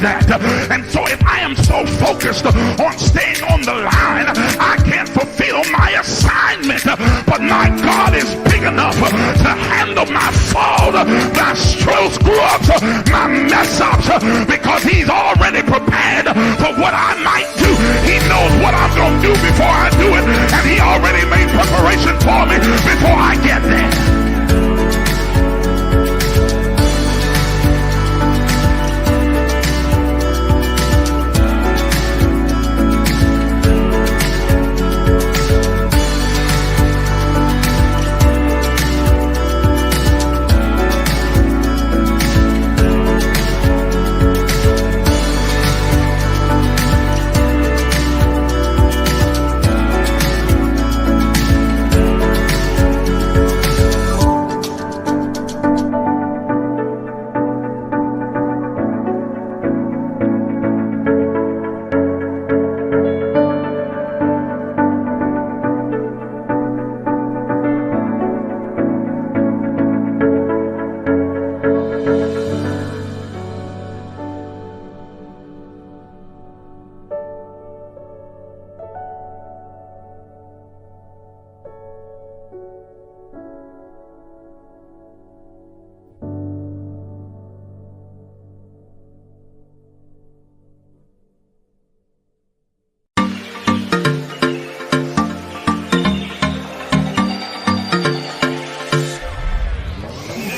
that. And so if I am so focused on staying on the line, I can't fulfill my assignment. But my God is big enough to handle my fault, my screw ups, my mess ups, because he's already prepared for what I might do. He knows what I'm going to do before I do it, and he already made preparation for me before I get there.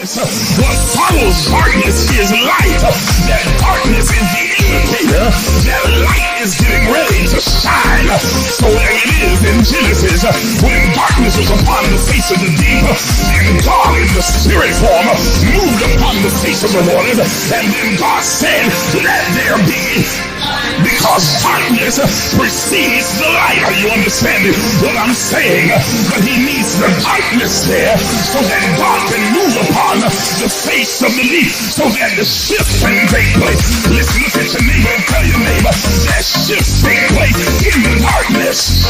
What follows darkness is light. That darkness is the indicator that light is getting ready to shine. So there it is in Genesis, when darkness was upon the face of the deep, and God in the spirit form moved upon the face of the waters, and then God said, let there be. Because darkness precedes the light. Are you understanding what I'm saying? But he needs the darkness there so that God can move upon the face of the deep, so that the shift can take place. Listen, look at your neighbor and tell your neighbor that shift take place in the darkness.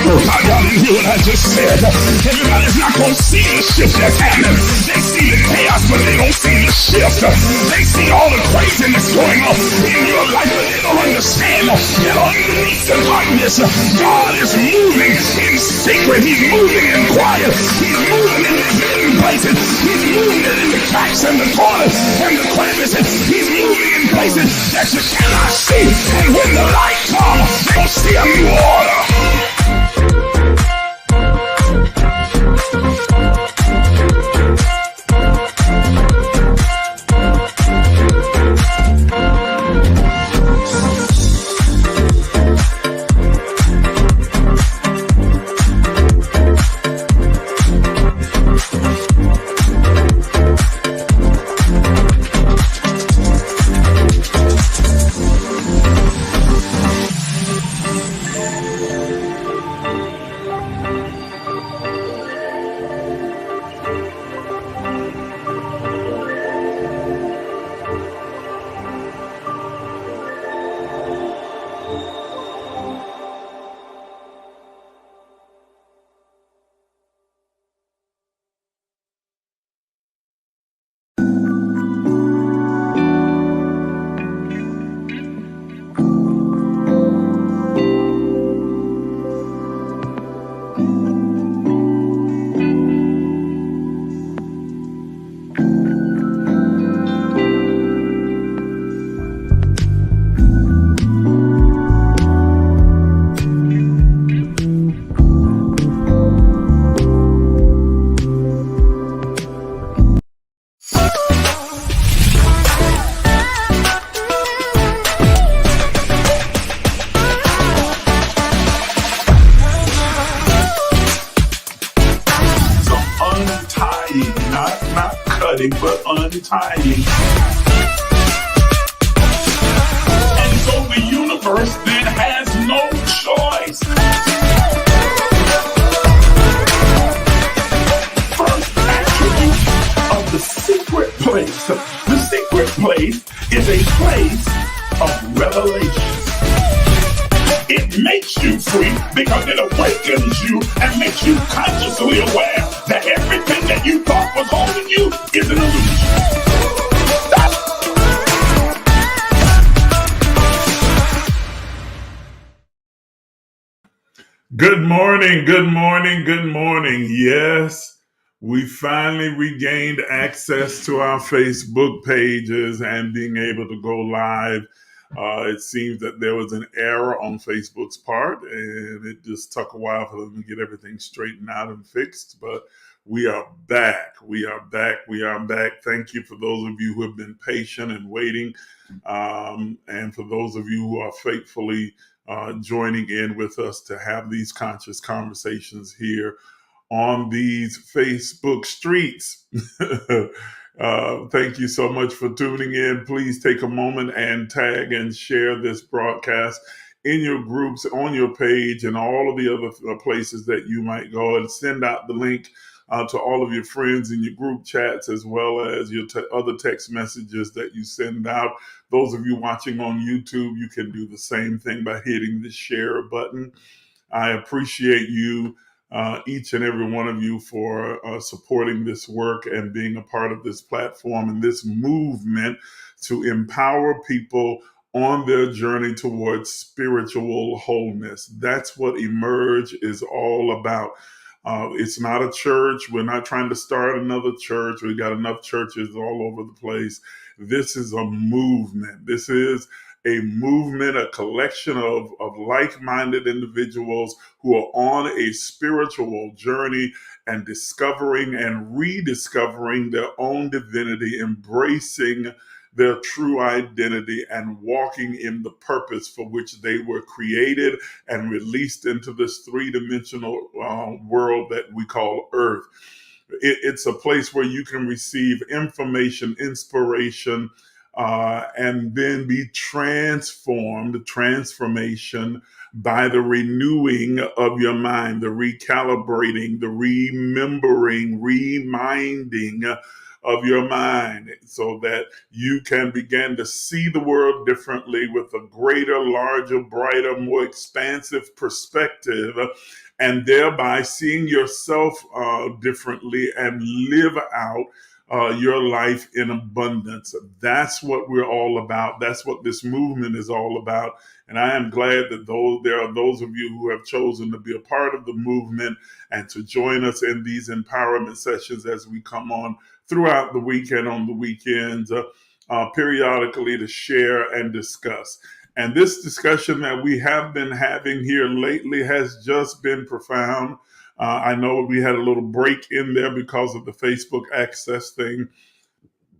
Y'all didn't hear what I just said. Everybody's not going to see the shift that's happening. They see the chaos, but they don't see the shift. They see all the craziness going on in your life, but they don't understand that underneath the darkness, God is moving in secret. He's moving in quiet. He's moving in the hidden places. He's moving in the cracks and the corners and the crevices. He's moving in places that you cannot see. And when the light comes, they'll see a new order. But untying. And so the universe then has no choice. First attribute of the secret place. The secret place is a place of revelation. It makes you free because it awakens you and makes you consciously aware that everything that you thought was holding you is an illusion. Good morning, good morning, good morning. Yes, we finally regained access to our Facebook pages and being able to go live. It seems that there was an error on Facebook's part, and it just took a while for them to get everything straightened out and fixed. But we are back. We are back. We are back. Thank you for those of you who have been patient and waiting. And for those of you who are faithfully joining in with us to have these conscious conversations here on these Facebook streets. Thank you so much for tuning in. Please take a moment and tag and share this broadcast in your groups, on your page, and all of the other places that you might go, and send out the link to all of your friends in your group chats, as well as your other text messages that you send out. Those of you watching on YouTube, you can do the same thing by hitting the share button. I appreciate you, each and every one of you, for supporting this work and being a part of this platform and this movement to empower people on their journey towards spiritual wholeness. That's what Emerge is all about. It's not a church. We're not trying to start another church. We got enough churches all over the place. This is a movement. This is a movement, a collection of like-minded individuals who are on a spiritual journey and discovering and rediscovering their own divinity, embracing their true identity, and walking in the purpose for which they were created and released into this three-dimensional world that we call Earth. It's a place where you can receive information, inspiration, and then be transformation by the renewing of your mind, the recalibrating, the remembering, reminding of your mind, so that you can begin to see the world differently with a greater, larger, brighter, more expansive perspective, and thereby seeing yourself differently and live out your life in abundance. That's what we're all about. That's what this movement is all about. And I am glad that there are those of you who have chosen to be a part of the movement and to join us in these empowerment sessions as we come on throughout the weekend, on the weekends, periodically, to share and discuss. And this discussion that we have been having here lately has just been profound. I know we had a little break in there because of the Facebook access thing,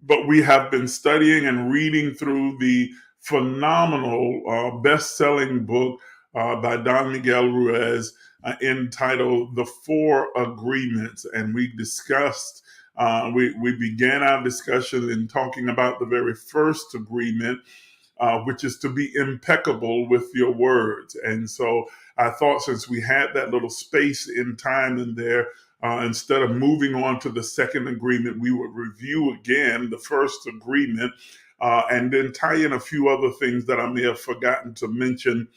but we have been studying and reading through the phenomenal best-selling book by Don Miguel Ruiz entitled The Four Agreements. And we discussed, we began our discussion in talking about the very first agreement, which is to be impeccable with your words. And so I thought, since we had that little space in time in there, instead of moving on to the second agreement, we would review again the first agreement, and then tie in a few other things that I may have forgotten to mention,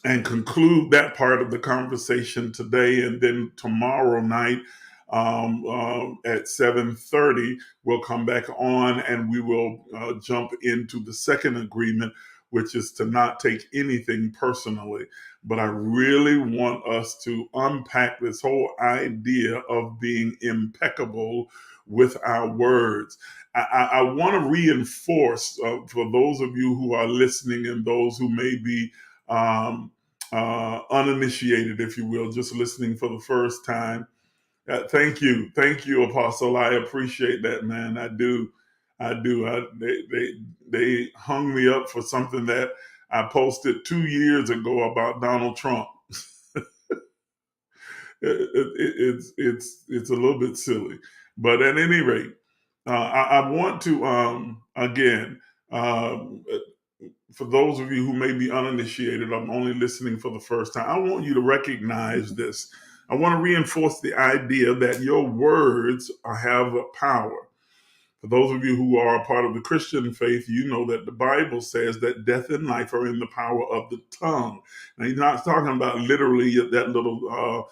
and conclude that part of the conversation today. And then tomorrow night, at 7:30, we'll come back on and we will jump into the second agreement, which is to not take anything personally. But I really want us to unpack this whole idea of being impeccable with our words. I want to reinforce, for those of you who are listening and those who may be uninitiated, if you will, just listening for the first time. Thank you, Apostle. I appreciate that, man. I do. They hung me up for something that I posted 2 years ago about Donald Trump. It's a little bit silly, but at any rate, I want to again. For those of you who may be uninitiated, I'm only listening for the first time, I want you to recognize this. I want to reinforce the idea that your words have power. For those of you who are a part of the Christian faith, you know that the Bible says that death and life are in the power of the tongue. Now, he's not talking about literally that little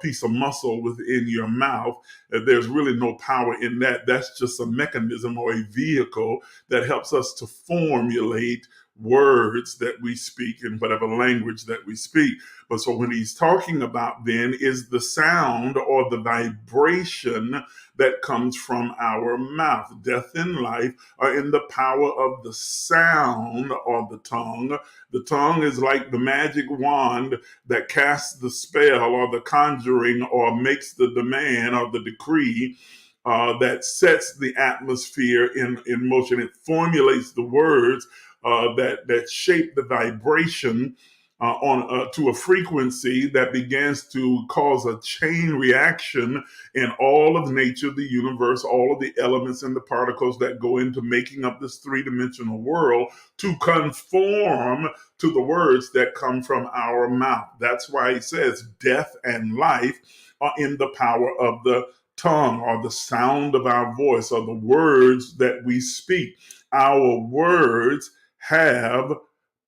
piece of muscle within your mouth. There's really no power in that. That's just a mechanism or a vehicle that helps us to formulate words that we speak in whatever language that we speak. But so when he's talking about then is the sound or the vibration that comes from our mouth. Death and life are in the power of the sound or the tongue. The tongue is like the magic wand that casts the spell or the conjuring or makes the demand or the decree that sets the atmosphere in motion. It formulates the words that shape the vibration to a frequency that begins to cause a chain reaction in all of nature, the universe, all of the elements and the particles that go into making up this three-dimensional world to conform to the words that come from our mouth. That's why he says death and life are in the power of the tongue, or the sound of our voice, or the words that we speak. Our words have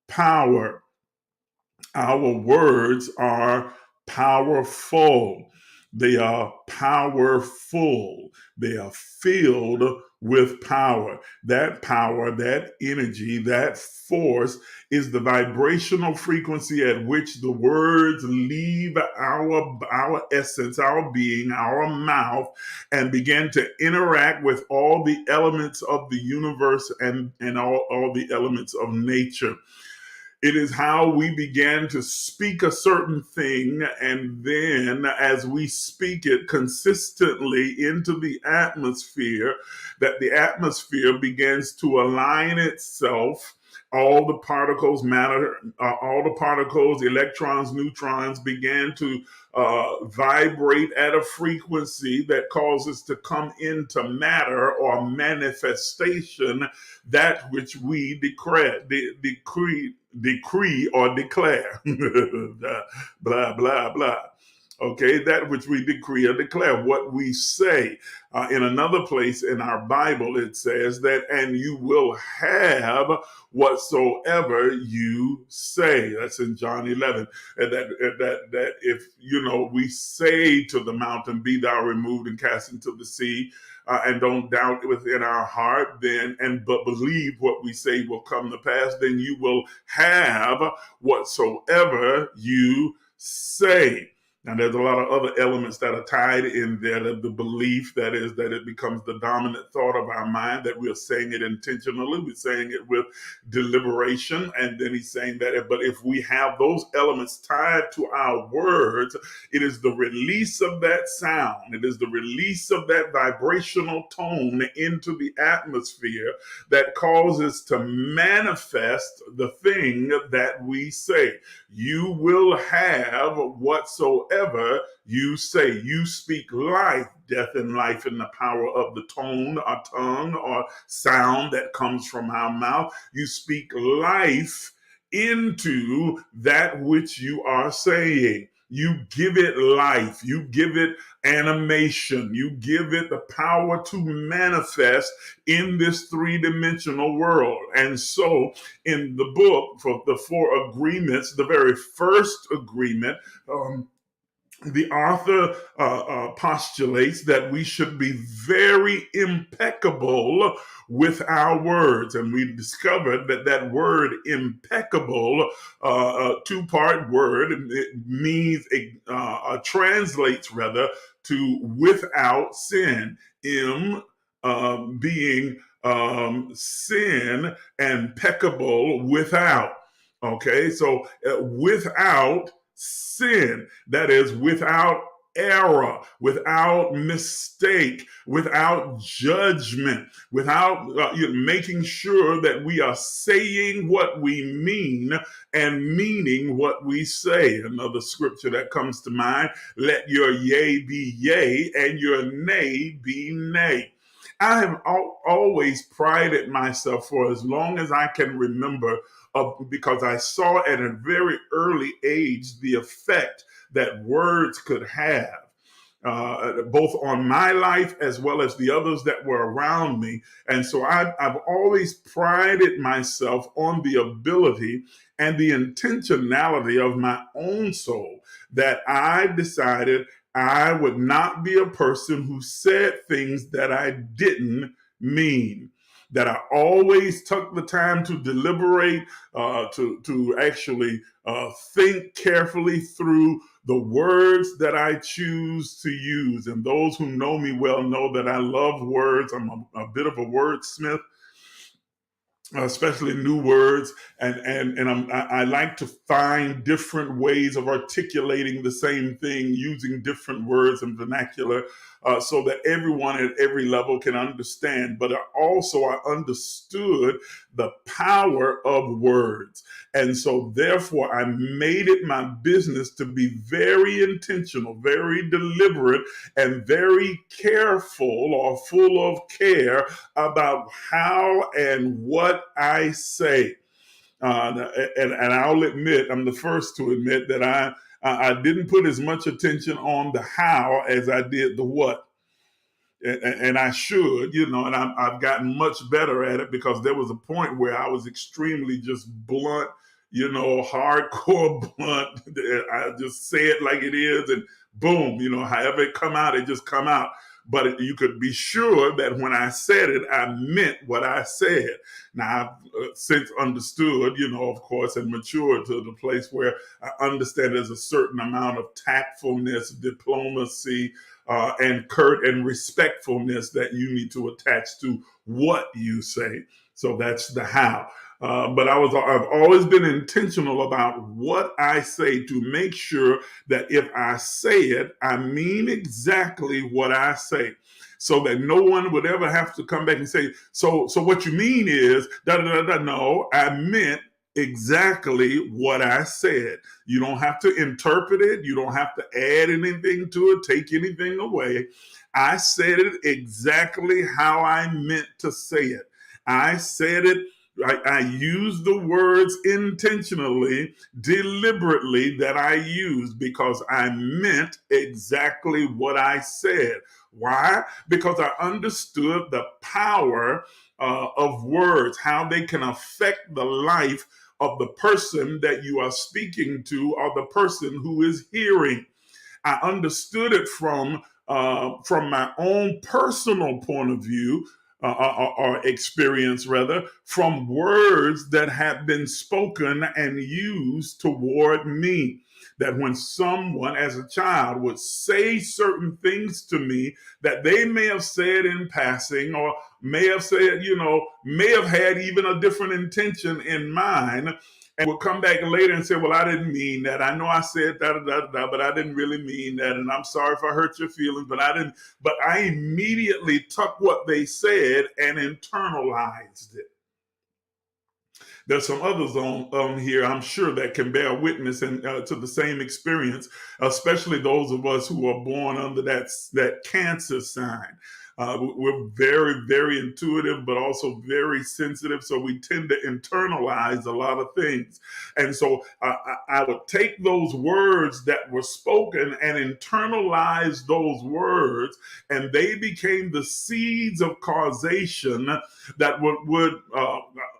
power. Our words are powerful. They are powerful. They are filled with power. That power, that energy, that force is the vibrational frequency at which the words leave our essence, our being, our mouth, and begin to interact with all the elements of the universe and all the elements of nature. It is how we began to speak a certain thing, and then as we speak it consistently into the atmosphere, that the atmosphere begins to align itself. All the particles matter, all the particles, electrons, neutrons began to vibrate at a frequency that causes to come into matter or manifestation that which we decree or declare. Blah, blah, blah. Okay, that which we decree or declare, what we say. In another place in our Bible, it says that, and you will have whatsoever you say. That's in John 11. And that if, we say to the mountain, be thou removed and cast into the sea, and don't doubt within our heart, but believe what we say will come to pass, then you will have whatsoever you say. Now, there's a lot of other elements that are tied in there. The belief, that is, that it becomes the dominant thought of our mind, that we're saying it intentionally, we're saying it with deliberation. And then he's saying that, but if we have those elements tied to our words, it is the release of that sound, it is the release of that vibrational tone into the atmosphere that causes to manifest the thing that we say. You will have whatsoever you say. You speak life, death and life in the power of the tone or tongue or sound that comes from our mouth. You speak life into that which you are saying. You give it life. You give it animation. You give it the power to manifest in this three-dimensional world. And so in the book, for the four agreements, the very first agreement, the author postulates that we should be very impeccable with our words. And we discovered that word impeccable, two-part word, it means, translates rather to without sin. Being sin, and peccable, without. Okay, so without sin, that is, without error, without mistake, without judgment, without making sure that we are saying what we mean and meaning what we say. Another scripture that comes to mind, let your yea be yea and your nay be nay. I have always prided myself, for as long as I can remember, because I saw at a very early age the effect that words could have, both on my life as well as the others that were around me. And so I've always prided myself on the ability and the intentionality of my own soul, that I decided I would not be a person who said things that I didn't mean. that I always took the time to deliberate, to actually think carefully through the words that I choose to use. And those who know me well know that I love words. I'm a bit of a wordsmith, especially new words, and I like to find different ways of articulating the same thing using different words and vernacular, so that everyone at every level can understand. But I understood the power of words, and so therefore I made it my business to be very intentional, very deliberate, and very careful, or full of care about how and what I say. And I'll admit, I'm the first to admit that I didn't put as much attention on the how as I did the what. And I should, and I've gotten much better at it, because there was a point where I was extremely just blunt, hardcore blunt. I just say it like it is, and boom, however it come out, it just come out. But you could be sure that when I said it, I meant what I said. Now, I've since understood, of course, and matured to the place where I understand there's a certain amount of tactfulness, diplomacy, and curt and respectfulness that you need to attach to what you say. So that's the how. But I've always been intentional about what I say, to make sure that if I say it, I mean exactly what I say, so that no one would ever have to come back and say, so what you mean is da da da da. No, I meant exactly what I said. You don't have to interpret it. You don't have to add anything to it, take anything away. I said it exactly how I meant to say it. I said it. I use the words intentionally, deliberately, that I use, because I meant exactly what I said. Why? Because I understood the power of words, how they can affect the life of the person that you are speaking to, or the person who is hearing. I understood it from my own personal point of view, or experience rather, from words that have been spoken and used toward me. That when someone as a child would say certain things to me that they may have said in passing, or may have said, may have had even a different intention in mind, and would come back later and say, well, I didn't mean that. I know I said da da da da, but I didn't really mean that. And I'm sorry if I hurt your feelings, but I didn't. But I immediately took what they said and internalized it. There's some others on here, I'm sure, that can bear witness to the same experience, especially those of us who are born under that Cancer sign. We're very, very intuitive, but also very sensitive. So we tend to internalize a lot of things. And so I would take those words that were spoken and internalize those words, and they became the seeds of causation that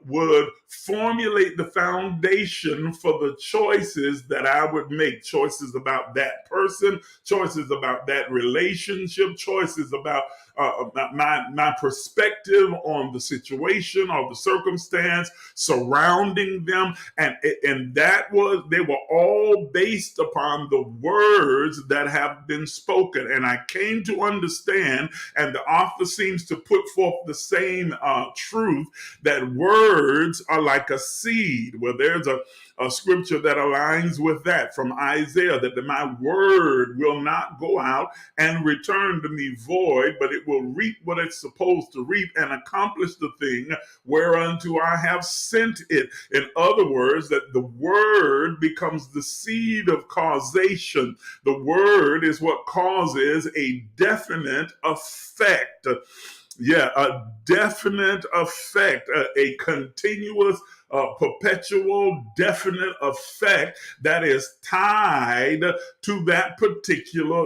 would formulate the foundation for the choices that I would make. Choices about that person, choices about that relationship, choices about my perspective on the situation or the circumstance surrounding them, and they were all based upon the words that have been spoken. And I came to understand, and the author seems to put forth the same truth, that words are like a seed. Well, there's a scripture that aligns with that from Isaiah, that my word will not go out and return to me void, but it will reap what it's supposed to reap and accomplish the thing whereunto I have sent it. In other words, that the word becomes the seed of causation. The word is what causes a definite effect. Yeah, a definite effect, a continuous perpetual, definite effect that is tied to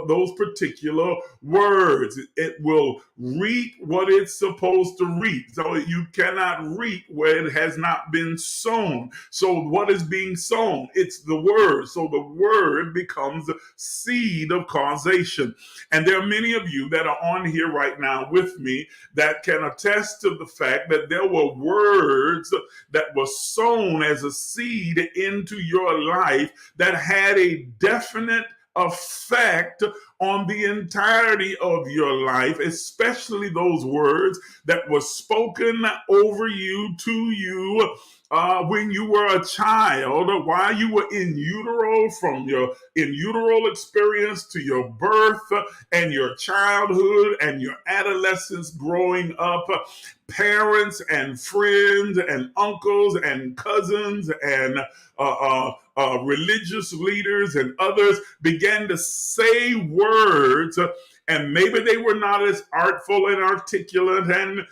those particular words. It will reap what it's supposed to reap. So you cannot reap where it has not been sown. So what is being sown? It's the word. So the word becomes the seed of causation. And there are many of you that are on here right now with me that can attest to the fact that there were words that were sown as a seed into your life that had a definite effect on the entirety of your life, especially those words that were spoken over you, to you, when you were a child, while you were in utero, from your in utero experience to your birth and your childhood and your adolescence growing up. Parents and friends and uncles and cousins and religious leaders and others began to say words, and maybe they were not as artful and articulate and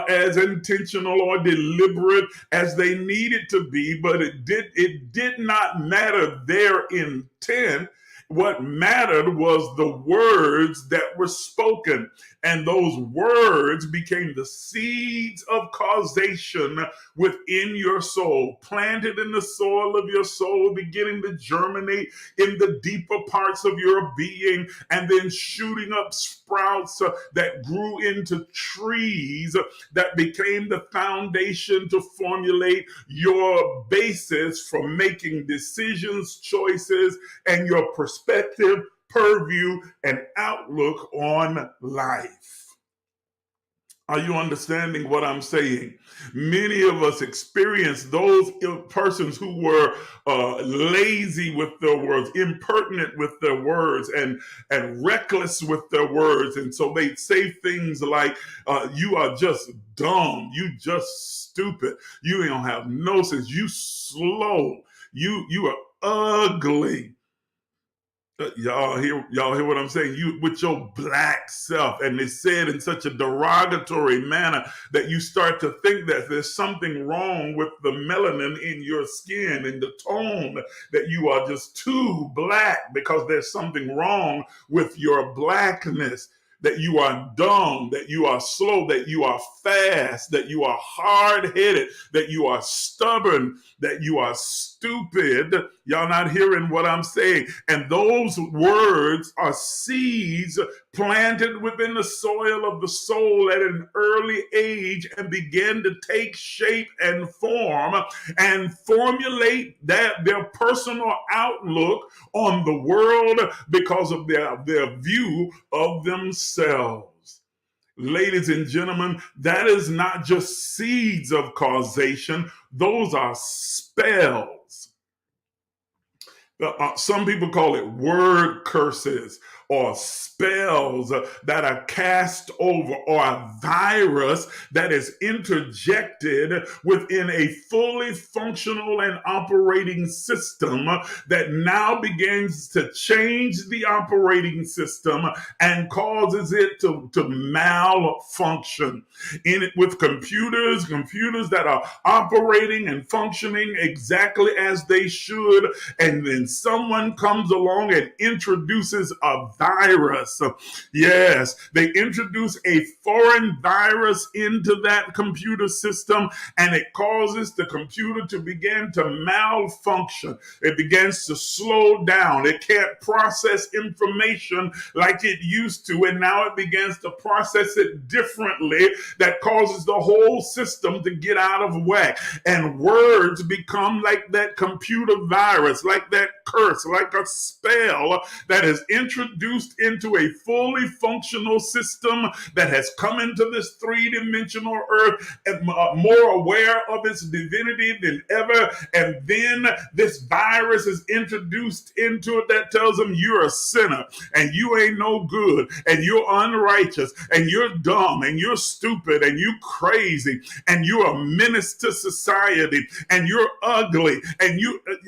as intentional or deliberate as they needed to be, but it did not matter their intent. What mattered was the words that were spoken, and those words became the seeds of causation within your soul, planted in the soil of your soul, beginning to germinate in the deeper parts of your being, and then shooting up sprouts that grew into trees that became the foundation to formulate your basis for making decisions, choices, and your perspective, purview, and outlook on life. Are you understanding what I'm saying? Many of us experience those persons who were lazy with their words, impertinent with their words, and reckless with their words. And so they say things like, you are just dumb, you just stupid, you don't have no sense, you slow, you are ugly. Y'all hear what I'm saying? You with your black self, and they said in such a derogatory manner that you start to think that there's something wrong with the melanin in your skin and the tone, that you are just too black because there's something wrong with your blackness, that you are dumb, that you are slow, that you are fast, that you are hard-headed, that you are stubborn, that you are stupid. Y'all not hearing what I'm saying? And those words are seeds planted within the soil of the soul at an early age and begin to take shape and form and formulate their personal outlook on the world because of their view of themselves. Ladies and gentlemen, that is not just seeds of causation, those are spells. Some people call it word curses or spells that are cast over, or a virus that is interjected within a fully functional and operating system that now begins to change the operating system and causes it to malfunction. In it with computers that are operating and functioning exactly as they should, and then someone comes along and introduces a virus. Yes, they introduce a foreign virus into that computer system, and it causes the computer to begin to malfunction. It begins to slow down. It can't process information like it used to, and now it begins to process it differently. That causes the whole system to get out of whack, and words become like that computer virus, like that curse, like a spell that is introduced into a fully functional system that has come into this three-dimensional earth and more aware of its divinity than ever. And then this virus is introduced into it that tells them you're a sinner and you ain't no good and you're unrighteous and you're dumb and you're stupid and you crazy and you're a menace to society and you're ugly. And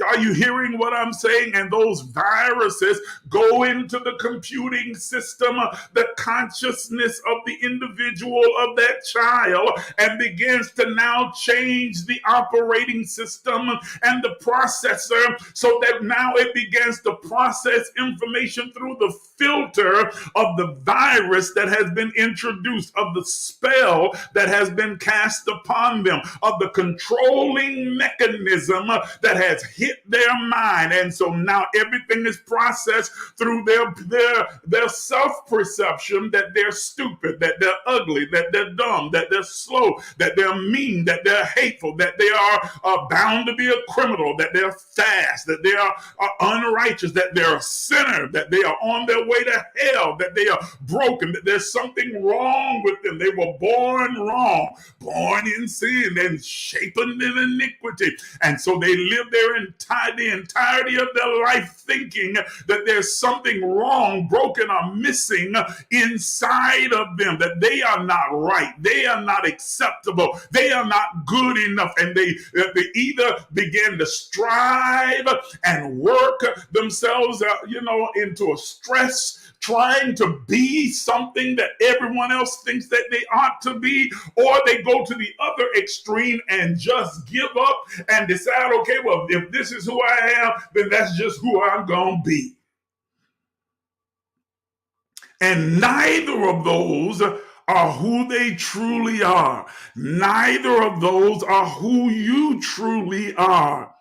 are you hearing what I'm saying? And those viruses go into the computing system, the consciousness of the individual, of that child, and begins to now change the operating system and the processor so that now it begins to process information through the filter of the virus that has been introduced, of the spell that has been cast upon them, of the controlling mechanism that has hit their mind. And so now everything is processed through their self-perception that they're stupid, that they're ugly, that they're dumb, that they're slow, that they're mean, that they're hateful, that they are bound to be a criminal, that they're fast, that they are unrighteous, that they're a sinner, that they are on their way to hell, that they are broken, that there's something wrong with them. They were born wrong, born in sin and shapen in iniquity. And so they live the entirety of their life thinking that there's something wrong, broken, or missing inside of them, that they are not right, they are not acceptable, they are not good enough, and they either begin to strive and work themselves into a stress trying to be something that everyone else thinks that they ought to be, or they go to the other extreme and just give up and decide, okay, well, if this is who I am, then that's just who I'm gonna be. And neither of those are who they truly are. Neither of those are who you truly are.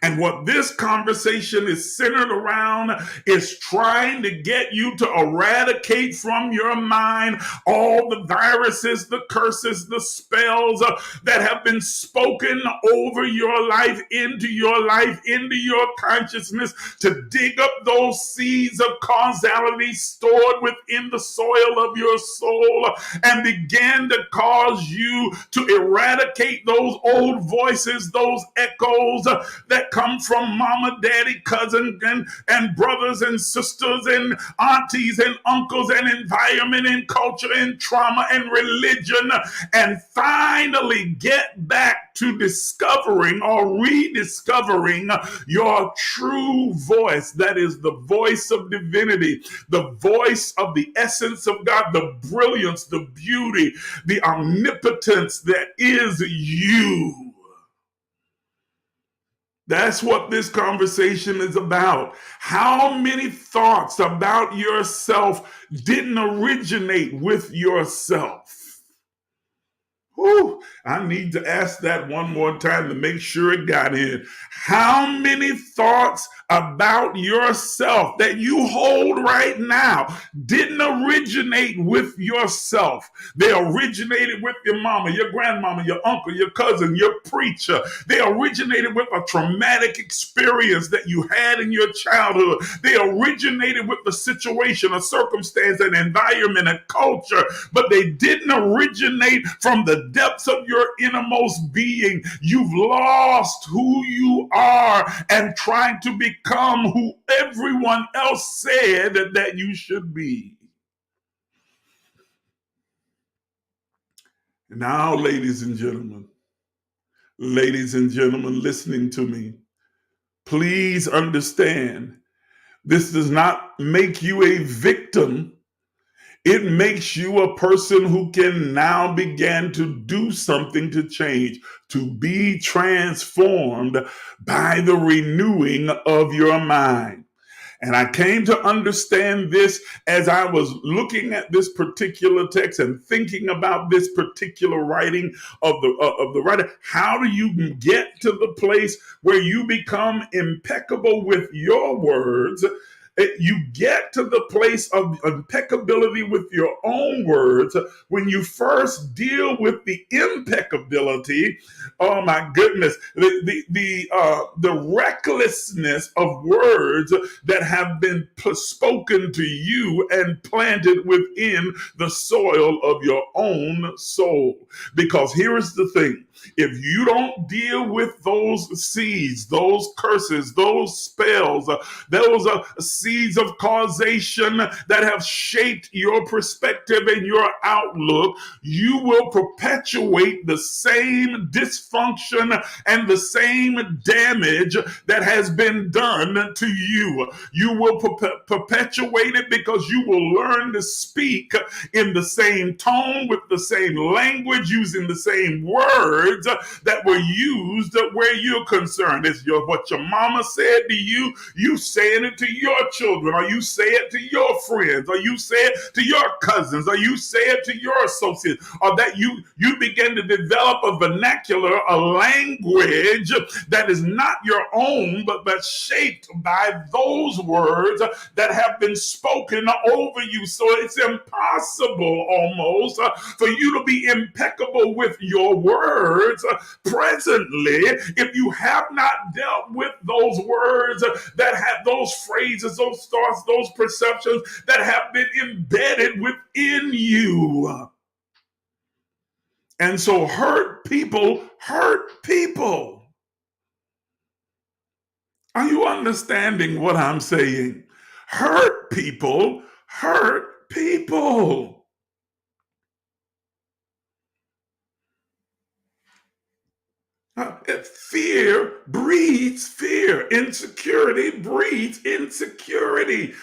And what this conversation is centered around is trying to get you to eradicate from your mind all the viruses, the curses, the spells that have been spoken over your life, into your consciousness, to dig up those seeds of causality stored within the soil of your soul and begin to cause you to eradicate those old voices, those echoes that come from mama, daddy, cousin, and brothers and sisters and aunties and uncles and environment and culture and trauma and religion, and finally get back to discovering or rediscovering your true voice. That is the voice of divinity, the voice of the essence of God, the brilliance, the beauty, the omnipotence that is you. That's what this conversation is about. How many thoughts about yourself didn't originate with yourself? Whew, I need to ask that one more time to make sure it got in. How many thoughts about yourself that you hold right now didn't originate with yourself? They originated with your mama, your grandmama, your uncle, your cousin, your preacher. They originated with a traumatic experience that you had in your childhood. They originated with the situation, a circumstance, an environment, a culture, but they didn't originate from the depths of your innermost being. You've lost who you are and trying to become who everyone else said that you should be. Now, ladies and gentlemen listening to me, please understand, this does not make you a victim. It makes you a person who can now begin to do something to change, to be transformed by the renewing of your mind. And I came to understand this as I was looking at this particular text and thinking about this particular writing of the writer. How do you get to the place where you become impeccable with your words? You get to the place of impeccability with your own words when you first deal with the impeccability. Oh my goodness, the recklessness of words that have been spoken to you and planted within the soil of your own soul. Because here is the thing. If you don't deal with those seeds, those curses, those spells, those seeds of causation that have shaped your perspective and your outlook, you will perpetuate the same dysfunction and the same damage that has been done to you. You will perpetuate it because you will learn to speak in the same tone, with the same language, using the same words that were used where you're concerned. It's what your mama said to you, you saying it to your children, or you say it to your friends, or you say it to your cousins, or you say it to your associates, or that you begin to develop a vernacular, a language that is not your own, but shaped by those words that have been spoken over you. So it's impossible almost for you to be impeccable with your words presently if you have not dealt with those words that have those phrases, those thoughts, those perceptions that have been embedded within you. And so hurt people hurt people. Are you understanding what I'm saying? Hurt people hurt people. Fear breeds fear. Insecurity breeds insecurity.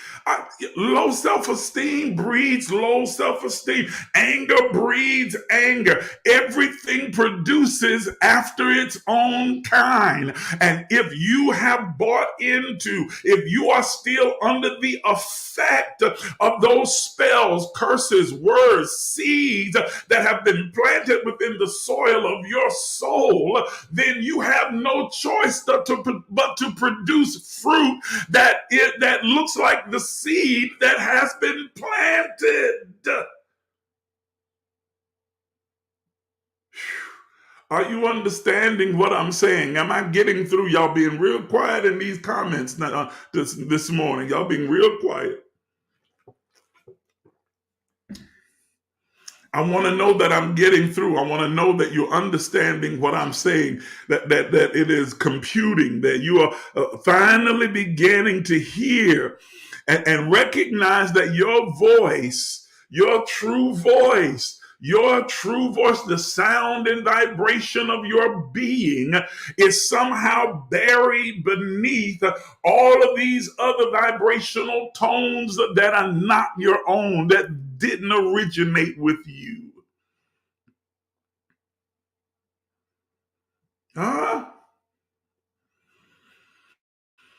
Low self-esteem breeds low self-esteem. Anger breeds anger. Everything produces after its own kind. And if you have bought into, if you are still under the effect of those spells, curses, words, seeds that have been planted within the soil of your soul, then you have no choice but to produce fruit that looks like the seed that has been planted. Are you understanding what I'm saying? Am I getting through? Y'all being real quiet in these comments this morning. Y'all being real quiet. I want to know that I'm getting through. I want to know that you're understanding what I'm saying, that it is computing, that you are finally beginning to hear and recognize that your voice, your true voice, the sound and vibration of your being is somehow buried beneath all of these other vibrational tones that are not your own, that didn't originate with you. Huh?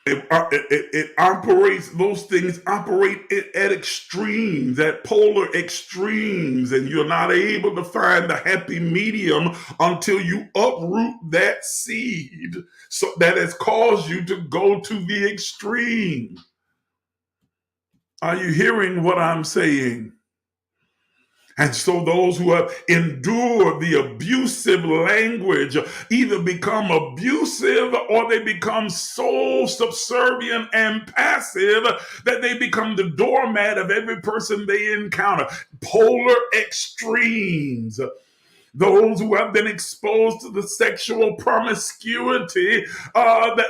It operates, those things operate at extremes, at polar extremes, and you're not able to find the happy medium until you uproot that seed so that has caused you to go to the extreme. Are you hearing what I'm saying? And so those who have endured the abusive language either become abusive or they become so subservient and passive that they become the doormat of every person they encounter. Polar extremes. Those who have been exposed to the sexual promiscuity of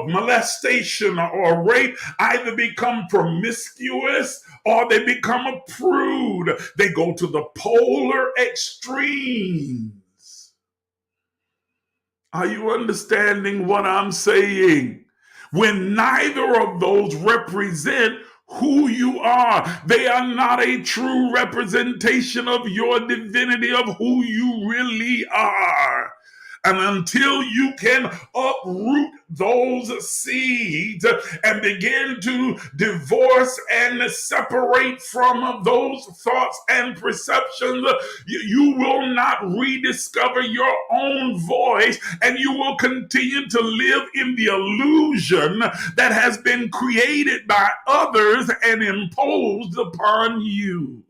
molestation or rape either become promiscuous or they become a prude. They go to the polar extremes. Are you understanding what I'm saying? When neither of those represent who you are, they are not a true representation of your divinity, of who you really are. And until you can uproot those seeds and begin to divorce and separate from those thoughts and perceptions, you will not rediscover your own voice, and you will continue to live in the illusion that has been created by others and imposed upon you.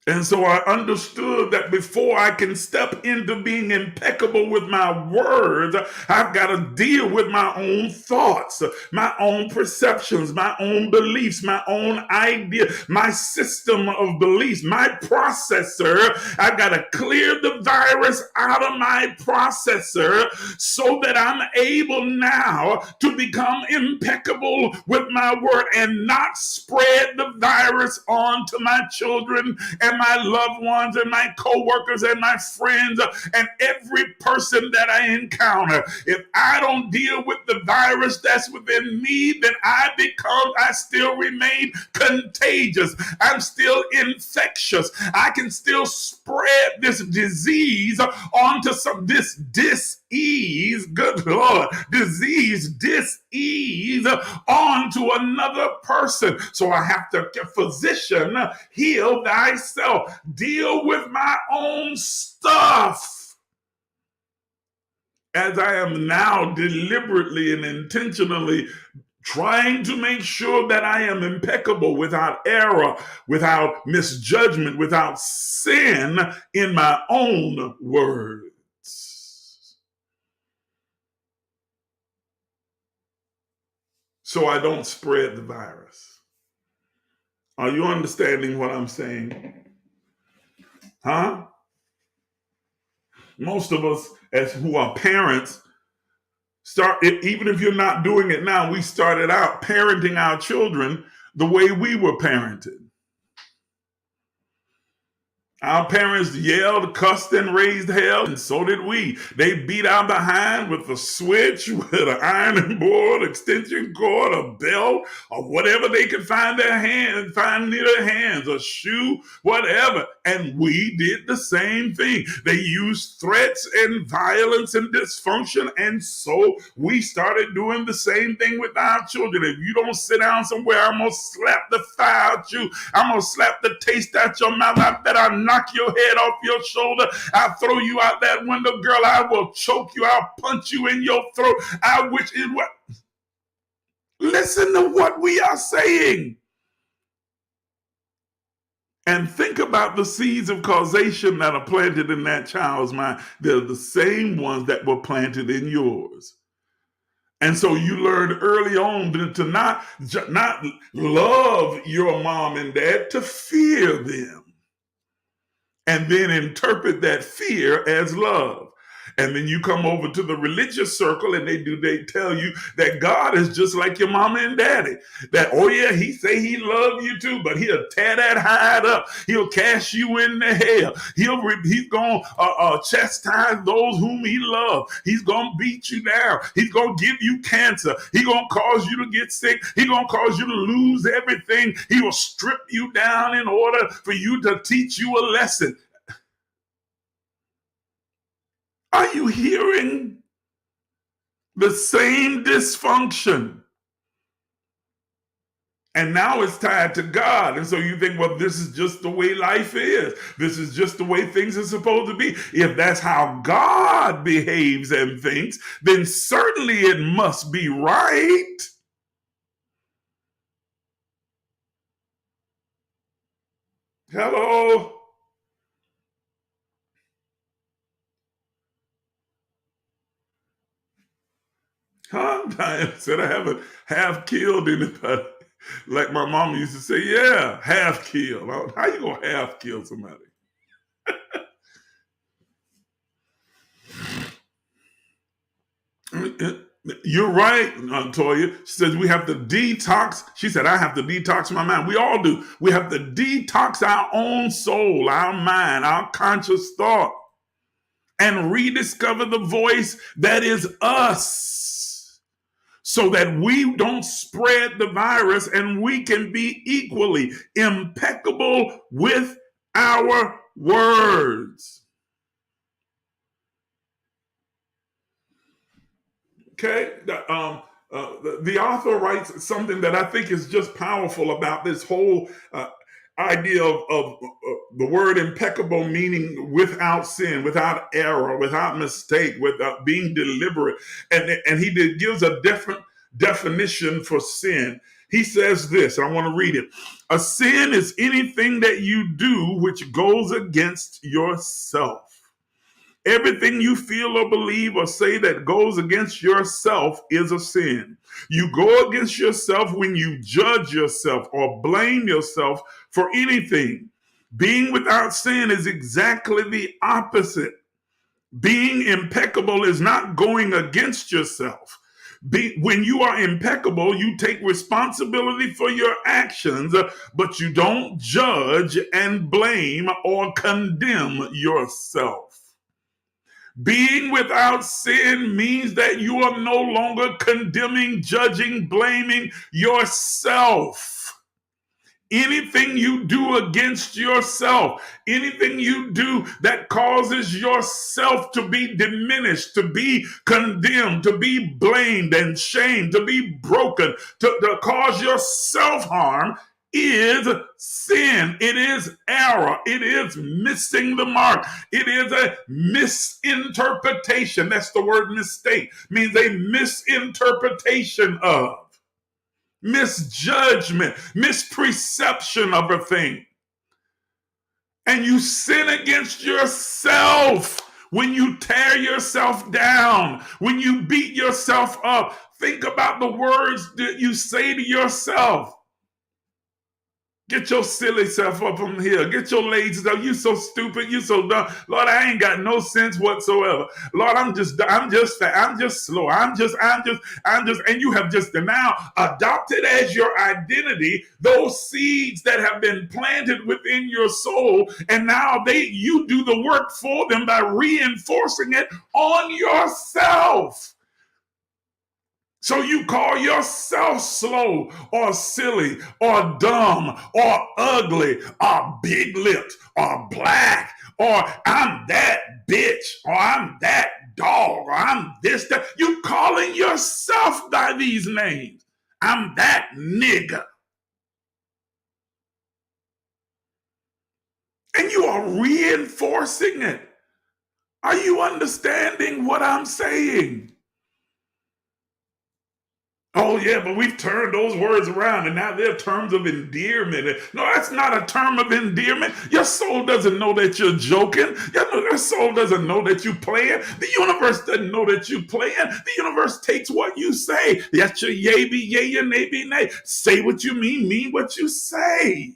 And so I understood that before I can step into being impeccable with my words, I've got to deal with my own thoughts, my own perceptions, my own beliefs, my own idea, my system of beliefs, my processor. I've got to clear the virus out of my processor so that I'm able now to become impeccable with my word and not spread the virus on to my children and my loved ones and my co-workers and my friends and every person that I encounter. If I don't deal with the virus that's within me, then I still remain contagious. I'm still infectious. I can still spread this disease onto this dis-ease, good Lord, disease, dis-ease onto another person. So I have to, physician, heal thyself, deal with my own stuff. As I am now deliberately and intentionally trying to make sure that I am impeccable without error, without misjudgment, without sin in my own words. So I don't spread the virus. Are you understanding what I'm saying? Huh? Most of us, as who are parents, even if you're not doing it now, we started out parenting our children the way we were parented. Our parents yelled, cussed, and raised hell, and so did we. They beat our behind with a switch, with an ironing board, extension cord, a belt, or whatever they could find near their hands, a shoe, whatever. And we did the same thing. They used threats and violence and dysfunction, and so we started doing the same thing with our children. If you don't sit down somewhere, I'm going to slap the fire out you. I'm going to slap the taste out your mouth. I bet I'll knock your head off your shoulder. I'll throw you out that window, girl. I will choke you. I'll punch you in your throat. I wish it would. Listen to what we are saying. And think about the seeds of causation that are planted in that child's mind. They're the same ones that were planted in yours. And so you learned early on to not love your mom and dad, to fear them. And then interpret that fear as love. And then you come over to the religious circle and they tell you that God is just like your mama and daddy. That, oh yeah, he say he love you too, but he'll tear that hide up. He'll cast you into hell. He's going to chastise those whom he loves. He's going to beat you down. He's going to give you cancer. He's going to cause you to get sick. He's going to cause you to lose everything. He will strip you down in order for you to teach you a lesson. Are you hearing the same dysfunction? And now it's tied to God. And so you think, well, this is just the way life is. This is just the way things are supposed to be. If that's how God behaves and thinks, then certainly it must be right. Hello? Huh? I said I haven't half killed anybody. Like my mom used to say, yeah, half killed. How you gonna half kill somebody? You're right, Toya. She says we have to detox. She said, I have to detox my mind. We all do. We have to detox our own soul, our mind, our conscious thought, and rediscover the voice that is us, so that we don't spread the virus and we can be equally impeccable with our words. Okay? The author writes something that I think is just powerful about this whole idea of the word impeccable, meaning without sin, without error, without mistake, without being deliberate. And he gives a different definition for sin. He says this, and I want to read it. A sin is anything that you do which goes against yourself. Everything you feel or believe or say that goes against yourself is a sin. You go against yourself when you judge yourself or blame yourself for anything. Being without sin is exactly the opposite. Being impeccable is not going against yourself. When you are impeccable, you take responsibility for your actions, but you don't judge and blame or condemn yourself. Being without sin means that you are no longer condemning, judging, blaming yourself. Anything you do against yourself, anything you do that causes yourself to be diminished, to be condemned, to be blamed and shamed, to be broken, to cause yourself harm, is sin. It is error. It is missing the mark. It is a misinterpretation. That's the word mistake. Means a misinterpretation of, misjudgment, misperception of a thing. And you sin against yourself when you tear yourself down, when you beat yourself up. Think about the words that you say to yourself. Get your silly self up from here. Get your lazy self. You so stupid. You so dumb. Lord, I ain't got no sense whatsoever. Lord, I'm just slow. I'm just, and you have just now adopted as your identity those seeds that have been planted within your soul. And now you do the work for them by reinforcing it on yourself. So you call yourself slow or silly or dumb or ugly or big-lipped or black or I'm that bitch or I'm that dog or I'm this, that. You calling yourself by these names. I'm that nigga. And you are reinforcing it. Are you understanding what I'm saying? Oh, yeah, but we've turned those words around and now they're terms of endearment. No, that's not a term of endearment. Your soul doesn't know that you're joking. Your soul doesn't know that you're playing. The universe doesn't know that you're playing. The universe takes what you say. That's your yay be yay, your nay be nay. Say what you mean what you say.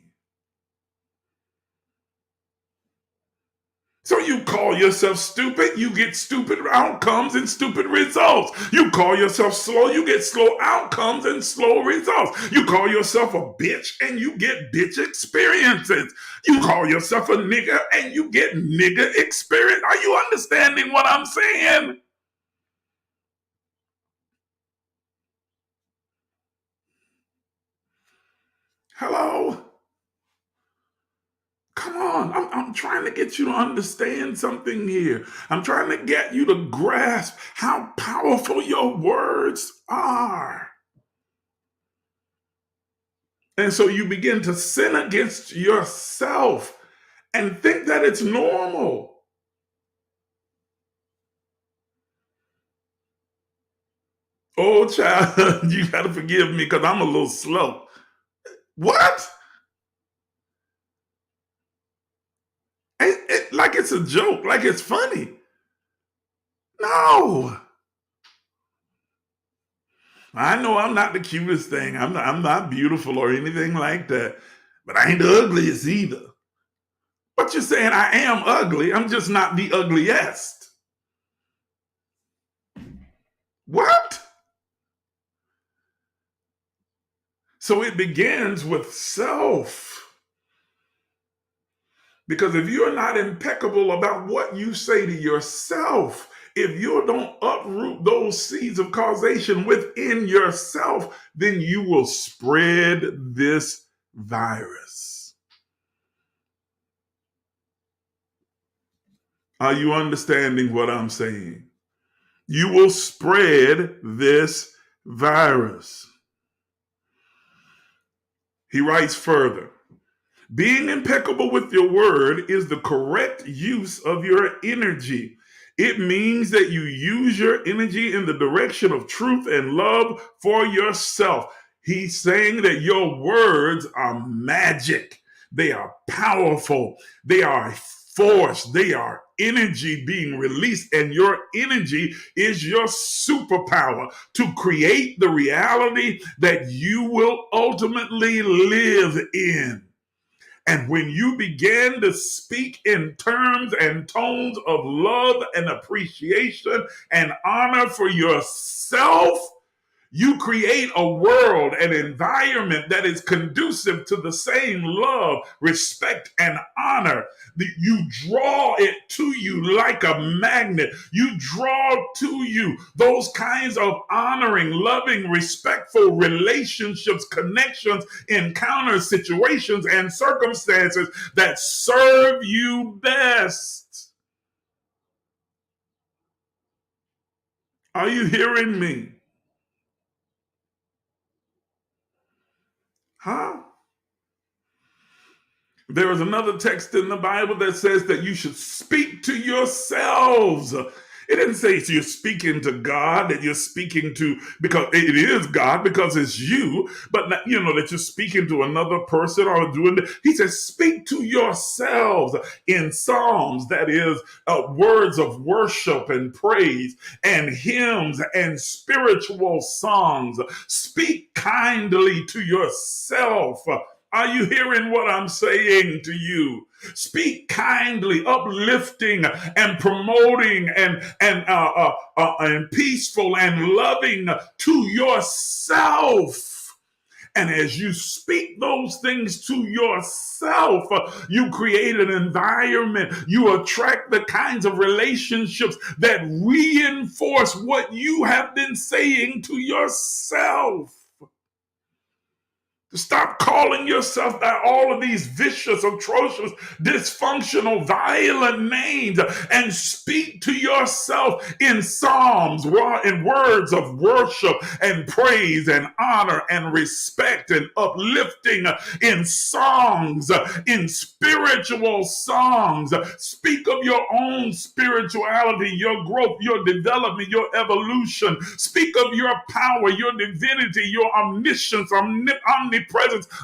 So you call yourself stupid, you get stupid outcomes and stupid results. You call yourself slow, you get slow outcomes and slow results. You call yourself a bitch and you get bitch experiences. You call yourself a nigga and you get nigga experience. Are you understanding what I'm saying? Hello? Come on, I'm trying to get you to understand something here. I'm trying to get you to grasp how powerful your words are. And so you begin to sin against yourself and think that it's normal. Oh, child, you got to forgive me because I'm a little slow. What? Like it's a joke, like it's funny. No. I know I'm not the cutest thing. I'm not beautiful or anything like that. But I ain't the ugliest either. But you're saying I am ugly. I'm just not the ugliest. What? So it begins with self. Because if you're not impeccable about what you say to yourself, if you don't uproot those seeds of causation within yourself, then you will spread this virus. Are you understanding what I'm saying? You will spread this virus. He writes further. Being impeccable with your word is the correct use of your energy. It means that you use your energy in the direction of truth and love for yourself. He's saying that your words are magic. They are powerful. They are force. They are energy being released, and your energy is your superpower to create the reality that you will ultimately live in. And when you begin to speak in terms and tones of love and appreciation and honor for yourself, you create a world, an environment that is conducive to the same love, respect, and honor. You draw it to you like a magnet. You draw to you those kinds of honoring, loving, respectful relationships, connections, encounters, situations, and circumstances that serve you best. Are you hearing me? Huh? There is another text in the Bible that says that you should speak to yourselves. It didn't say you're speaking to God, that you're speaking to, because it is God, because it's you, but not, that you're speaking to another person or doing it. He says, speak to yourselves in psalms, that is, words of worship and praise, and hymns and spiritual songs. Speak kindly to yourself. Are you hearing what I'm saying to you? Speak kindly, uplifting and promoting and peaceful and loving to yourself. And as you speak those things to yourself, you create an environment. You attract the kinds of relationships that reinforce what you have been saying to yourself. Stop calling yourself by all of these vicious, atrocious, dysfunctional, violent names and speak to yourself in psalms, in words of worship and praise and honor and respect and uplifting, in songs, in spiritual songs. Speak of your own spirituality, your growth, your development, your evolution. Speak of your power, your divinity, your omniscience, omnipresence,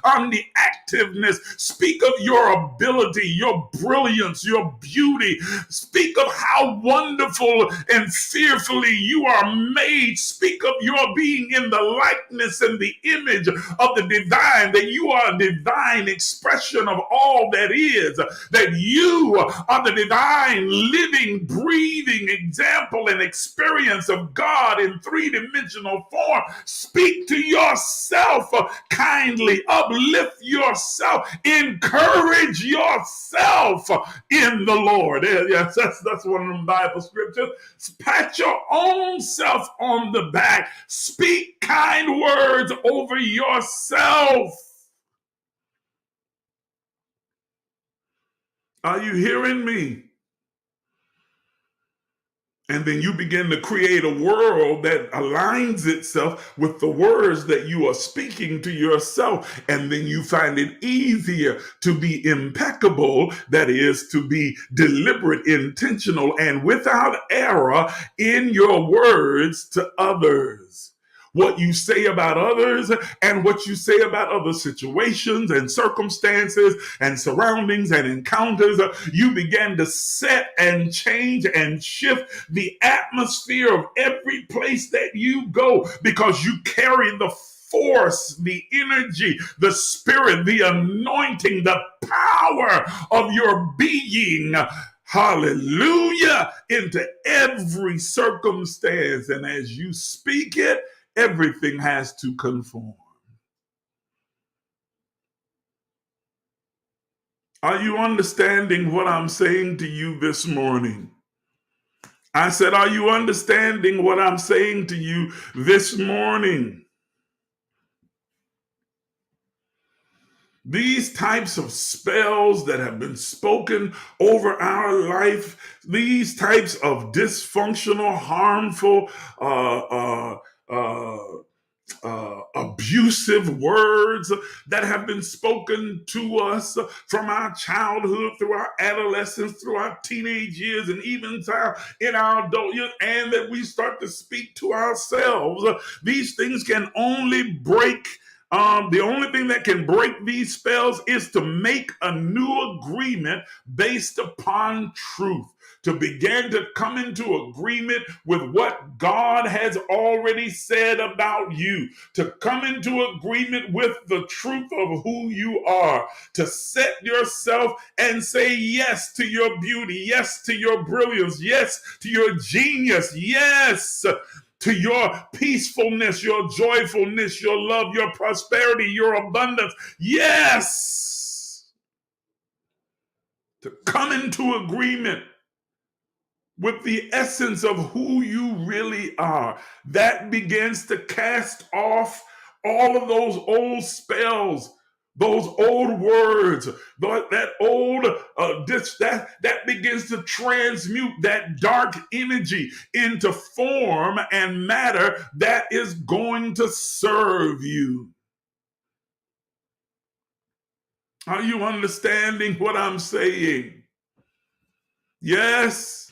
omniactiveness. Speak of your ability, your brilliance, your beauty. Speak of how wonderful and fearfully you are made. Speak of your being in the likeness and the image of the divine, that you are a divine expression of all that is, that you are the divine, living, breathing example and experience of God in three-dimensional form. Speak to yourself kindly, uplift yourself, encourage yourself in the Lord. Yes, that's one of them Bible scriptures. Pat your own self on the back. Speak kind words over yourself. Are you hearing me? And then you begin to create a world that aligns itself with the words that you are speaking to yourself. And then you find it easier to be impeccable, that is, to be deliberate, intentional, and without error in your words to others. What you say about others and what you say about other situations and circumstances and surroundings and encounters, you begin to set and change and shift the atmosphere of every place that you go, because you carry the force, the energy, the spirit, the anointing, the power of your being. Hallelujah, into every circumstance. And as you speak it, everything has to conform. Are you understanding what I'm saying to you this morning? I said, are you understanding what I'm saying to you this morning? These types of spells that have been spoken over our life, these types of dysfunctional, harmful, abusive words that have been spoken to us from our childhood, through our adolescence, through our teenage years, and even in our adult years, and that we start to speak to ourselves. These things can only break The only thing that can break these spells is to make a new agreement based upon truth, to begin to come into agreement with what God has already said about you, to come into agreement with the truth of who you are, to set yourself and say yes to your beauty, yes to your brilliance, yes to your genius, yes to your peacefulness, your joyfulness, your love, your prosperity, your abundance. Yes, to come into agreement with the essence of who you really are. That begins to cast off all of those old spells, those old words, that old that begins to transmute that dark energy into form and matter that is going to serve you. Are you understanding what I'm saying? Yes.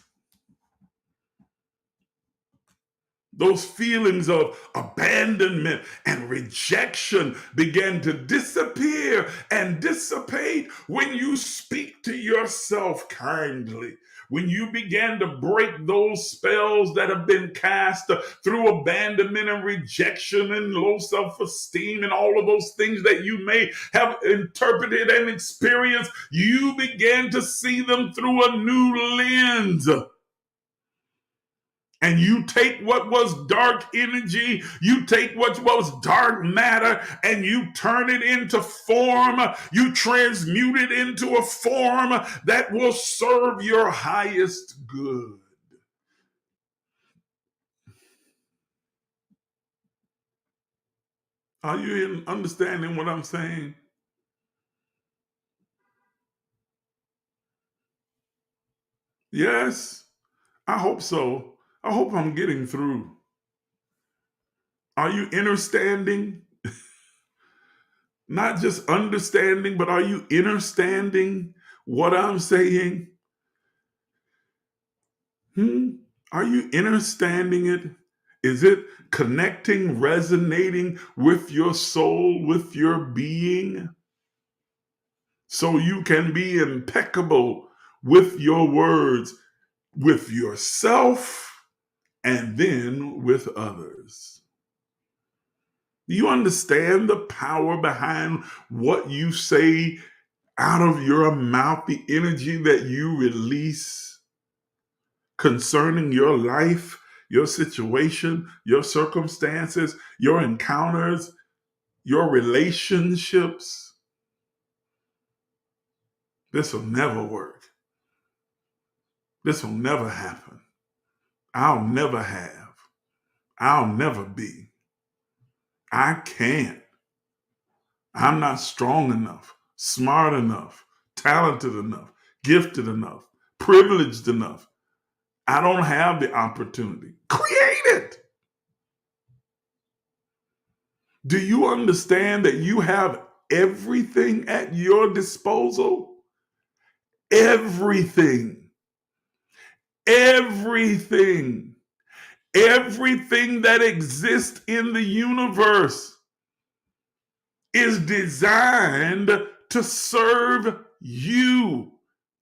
Those feelings of abandonment and rejection begin to disappear and dissipate when you speak to yourself kindly. When you begin to break those spells that have been cast through abandonment and rejection and low self-esteem and all of those things that you may have interpreted and experienced, you begin to see them through a new lens. And you take what was dark energy, you take what was dark matter, and you turn it into form. You transmute it into a form that will serve your highest good. Are you understanding what I'm saying? Yes, I hope so. I hope I'm getting through. Are you understanding? Not just understanding, but are you understanding what I'm saying? Are you understanding it? Is it connecting, resonating with your soul, with your being? So you can be impeccable with your words, with yourself, and then with others. Do you understand the power behind what you say out of your mouth, the energy that you release concerning your life, your situation, your circumstances, your encounters, your relationships? This will never work. This will never happen. I'll never have. I'll never be. I can't. I'm not strong enough, smart enough, talented enough, gifted enough, privileged enough. I don't have the opportunity. Create it. Do you understand that you have everything at your disposal? Everything. Everything. Everything that exists in the universe is designed to serve you.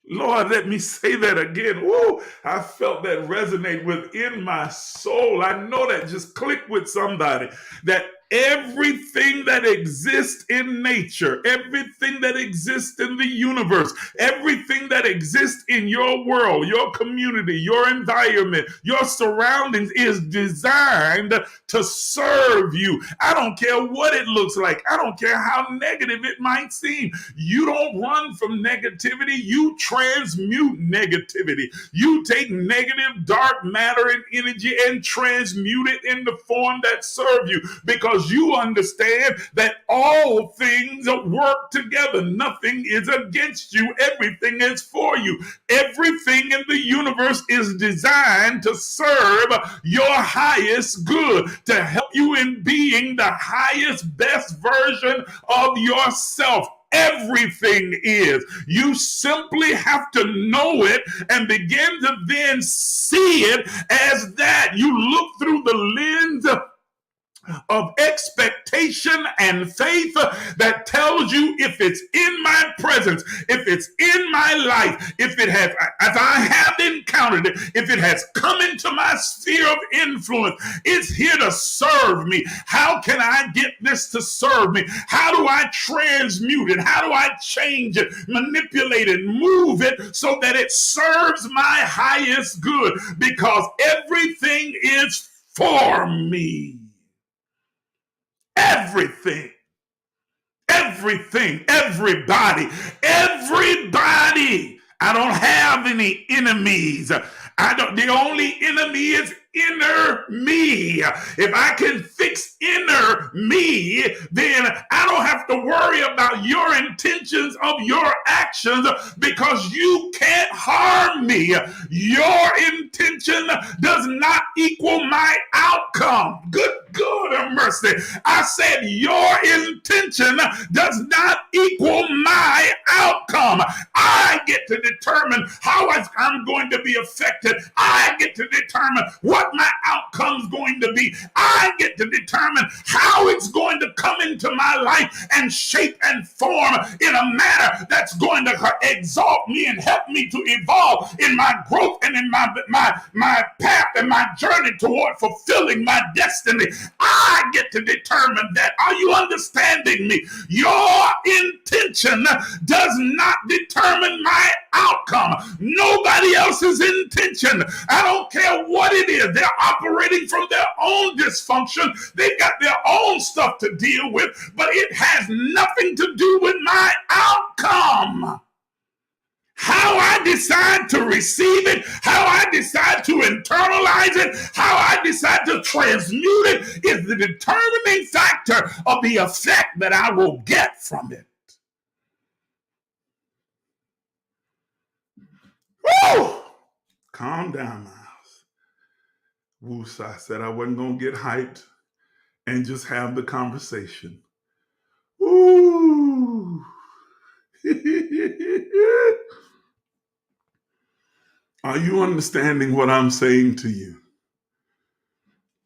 Lord, let me say that again. Woo, I felt that resonate within my soul. I know that just clicked with somebody. That everything that exists in nature, everything that exists in the universe, everything that exists in your world, your community, your environment, your surroundings is designed to serve you. I don't care what it looks like. I don't care how negative it might seem. You don't run from negativity. You transmute negativity. You take negative dark matter and energy and transmute it into form that serve you, because you understand that all things work together. Nothing is against you. Everything is for you. Everything in the universe is designed to serve your highest good, to help you in being the highest, best version of yourself. Everything is. You simply have to know it and begin to then see it as that. You look through the lens of expectation and faith that tells you if it's in my presence, if it's in my life, if it has, as I have encountered it, if it has come into my sphere of influence, it's here to serve me. How can I get this to serve me? How do I transmute it? How do I change it, manipulate it, move it so that it serves my highest good? Because everything is for me. Everything, everybody. I don't have any enemies. The only enemy is inner me. If I can fix inner me, then I don't have to worry about your intentions of your actions because you can't harm me. Your intention does not equal my outcome. Good and mercy. I said your intention does not equal my outcome. I get to determine how I'm going to be affected. I get to determine what my outcome's going to be. I get to determine how it's going to come into my life and shape and form in a manner that's going to exalt me and help me to evolve in my growth and in my path and my journey toward fulfilling my destiny. I get to determine that. Are you understanding me? Your intention does not determine my outcome. Nobody else's intention. I don't care what it is. They're operating from their own dysfunction. They've got their own stuff to deal with, but it has nothing to do with my outcome. How I decide to receive it, how I decide to internalize it, how I decide to transmute it is the determining factor of the effect that I will get from it. Woo! Calm down, Miles. Woos, I said I wasn't going to get hyped and just have the conversation. Ooh. Are you understanding what I'm saying to you?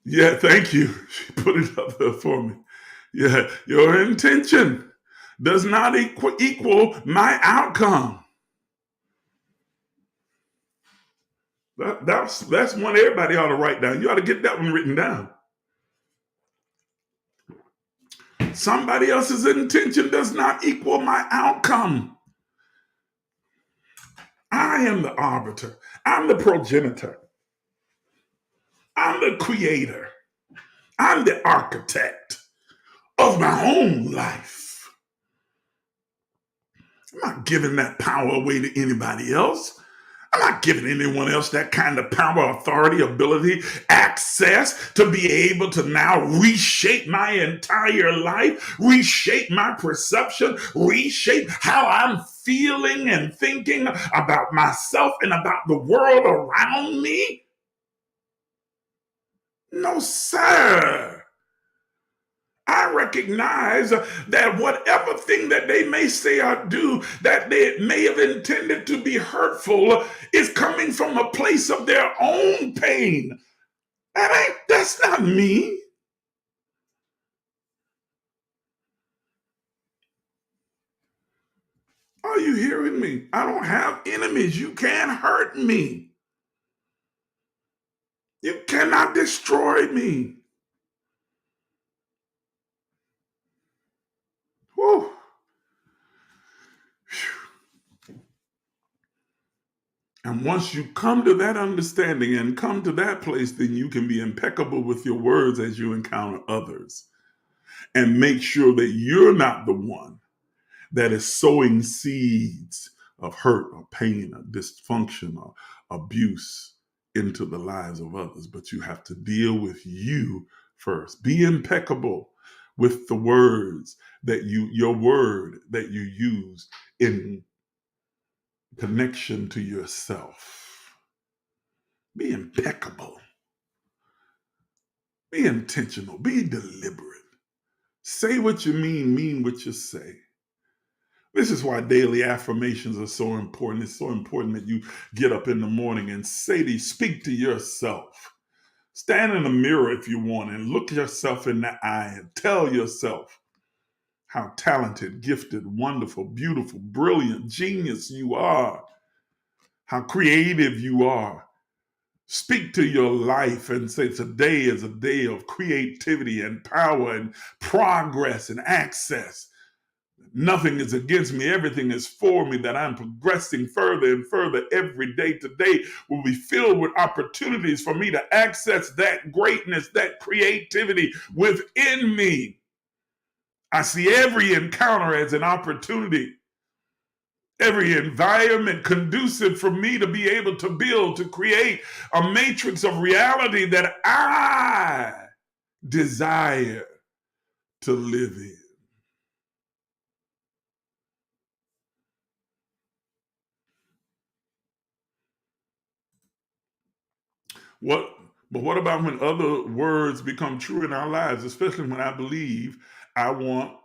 Yeah, thank you. She put it up there for me. Yeah, your intention does not equal my outcome. That's one everybody ought to write down. You ought to get that one written down. Somebody else's intention does not equal my outcome. I am the arbiter. I'm the progenitor. I'm the creator. I'm the architect of my own life. I'm not giving that power away to anybody else. I'm not giving anyone else that kind of power, authority, ability, access to be able to now reshape my entire life, reshape my perception, reshape how I'm feeling and thinking about myself and about the world around me. No, sir. I recognize that whatever thing that they may say or do that they may have intended to be hurtful is coming from a place of their own pain. That's not me. Are you hearing me? I don't have enemies. You can't hurt me. You cannot destroy me. Whew. And once you come to that understanding and come to that place, then you can be impeccable with your words as you encounter others. And make sure that you're not the one that is sowing seeds of hurt or pain or dysfunction or abuse into the lives of others. But you have to deal with you first. Be impeccable with the words your word that you use in connection to yourself. Be impeccable. Be intentional. Be deliberate. Say what you mean what you say. This is why daily affirmations are so important. It's so important that you get up in the morning and speak to yourself. Stand in the mirror if you want and look yourself in the eye and tell yourself how talented, gifted, wonderful, beautiful, brilliant, genius you are, how creative you are. Speak to your life and say today is a day of creativity and power and progress and access. Nothing is against me. Everything is for me, that I'm progressing further and further every day. Today will be filled with opportunities for me to access that greatness, that creativity within me. I see every encounter as an opportunity, every environment conducive for me to be able to build, to create a matrix of reality that I desire to live in. But what about when other words become true in our lives, especially when I believe, I want,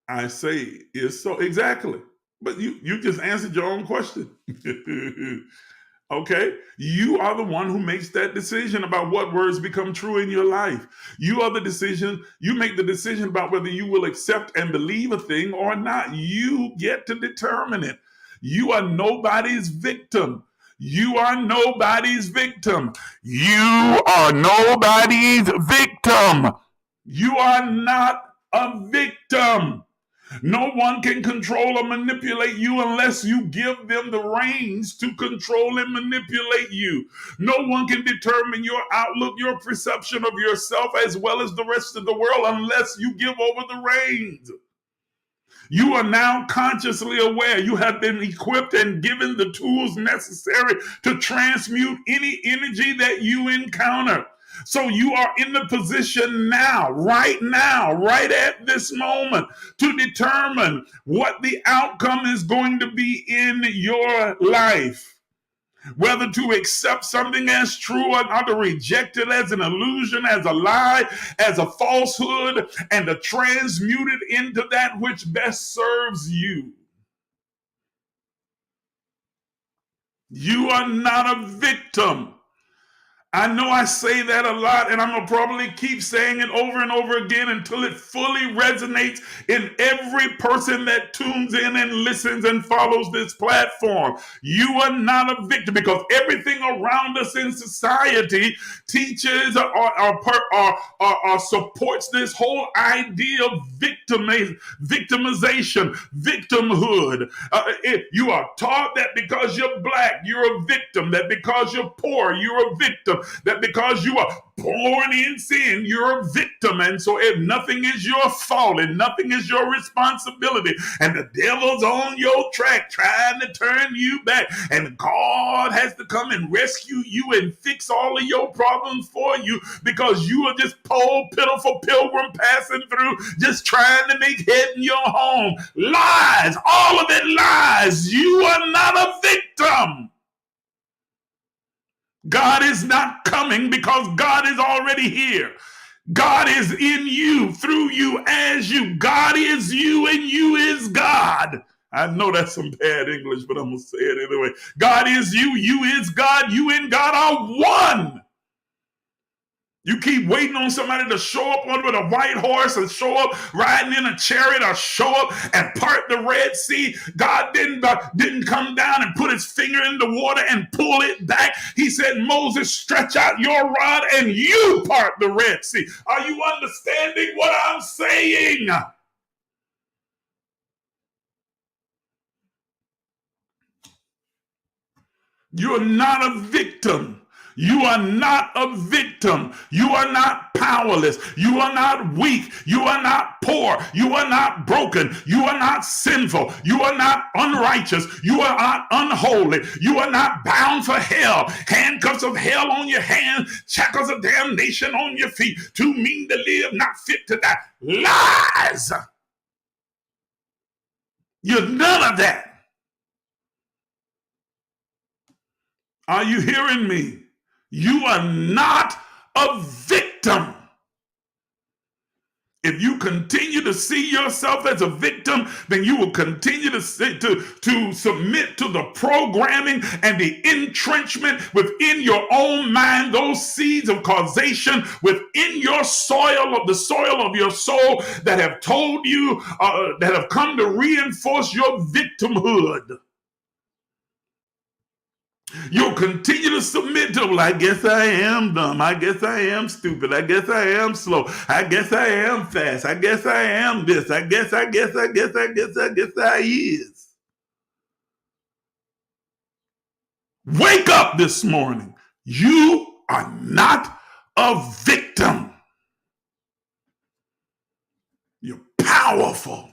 I say is so? Exactly. But you just answered your own question. Okay? You are the one who makes that decision about what words become true in your life. You are the decision, you make the decision about whether you will accept and believe a thing or not. You get to determine it. You are nobody's victim. You are nobody's victim. You are nobody's victim. You are not a victim. No one can control or manipulate you unless you give them the reins to control and manipulate you. No one can determine your outlook, your perception of yourself, as well as the rest of the world, unless you give over the reins. You are now consciously aware. You have been equipped and given the tools necessary to transmute any energy that you encounter. So you are in the position now, right at this moment, to determine what the outcome is going to be in your life. Whether to accept something as true or not, to reject it as an illusion, as a lie, as a falsehood, and to transmute it into that which best serves you. You are not a victim. I know I say that a lot, and I'm going to probably keep saying it over and over again until it fully resonates in every person that tunes in and listens and follows this platform. You are not a victim, because everything around us in society teaches or supports this whole idea of victimization, victimhood. You are taught that because you're black, you're a victim, that because you're poor, you're a victim, that because you are born in sin, you're a victim. And so if nothing is your fault and nothing is your responsibility, and the devil's on your track trying to turn you back, and God has to come and rescue you and fix all of your problems for you, because you are just poor, pitiful pilgrim passing through, just trying to make head in your home. Lies, all of it lies. You are not a victim. God is not coming because God is already here. God is in you, through you, as you. God is you and you is God. I know that's some bad English, but I'm going to say it anyway. God is you, you is God, you and God are one. You keep waiting on somebody to show up on with a white horse, or show up riding in a chariot, or show up and part the Red Sea. God didn't come down and put his finger in the water and pull it back. He said, Moses, stretch out your rod and you part the Red Sea. Are you understanding what I'm saying? You're not a victim. You are not a victim. You are not powerless. You are not weak. You are not poor. You are not broken. You are not sinful. You are not unrighteous. You are not unholy. You are not bound for hell. Handcuffs of hell on your hands, shackles of damnation on your feet. Too mean to live, not fit to die. Lies. You're none of that. Are you hearing me? You are not a victim. If you continue to see yourself as a victim, then you will continue to submit to the programming and the entrenchment within your own mind, those seeds of causation within your soil, of the soil of your soul, that have told you, that have come to reinforce your victimhood. You'll continue to submit to, well, I guess I am dumb. I guess I am stupid. I guess I am slow. I guess I am fast. I guess I am this. I guess I is. Wake up this morning. You are not a victim. You're powerful.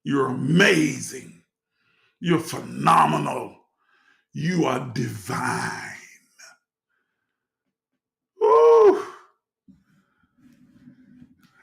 You're amazing. You're phenomenal. You are divine. Woo.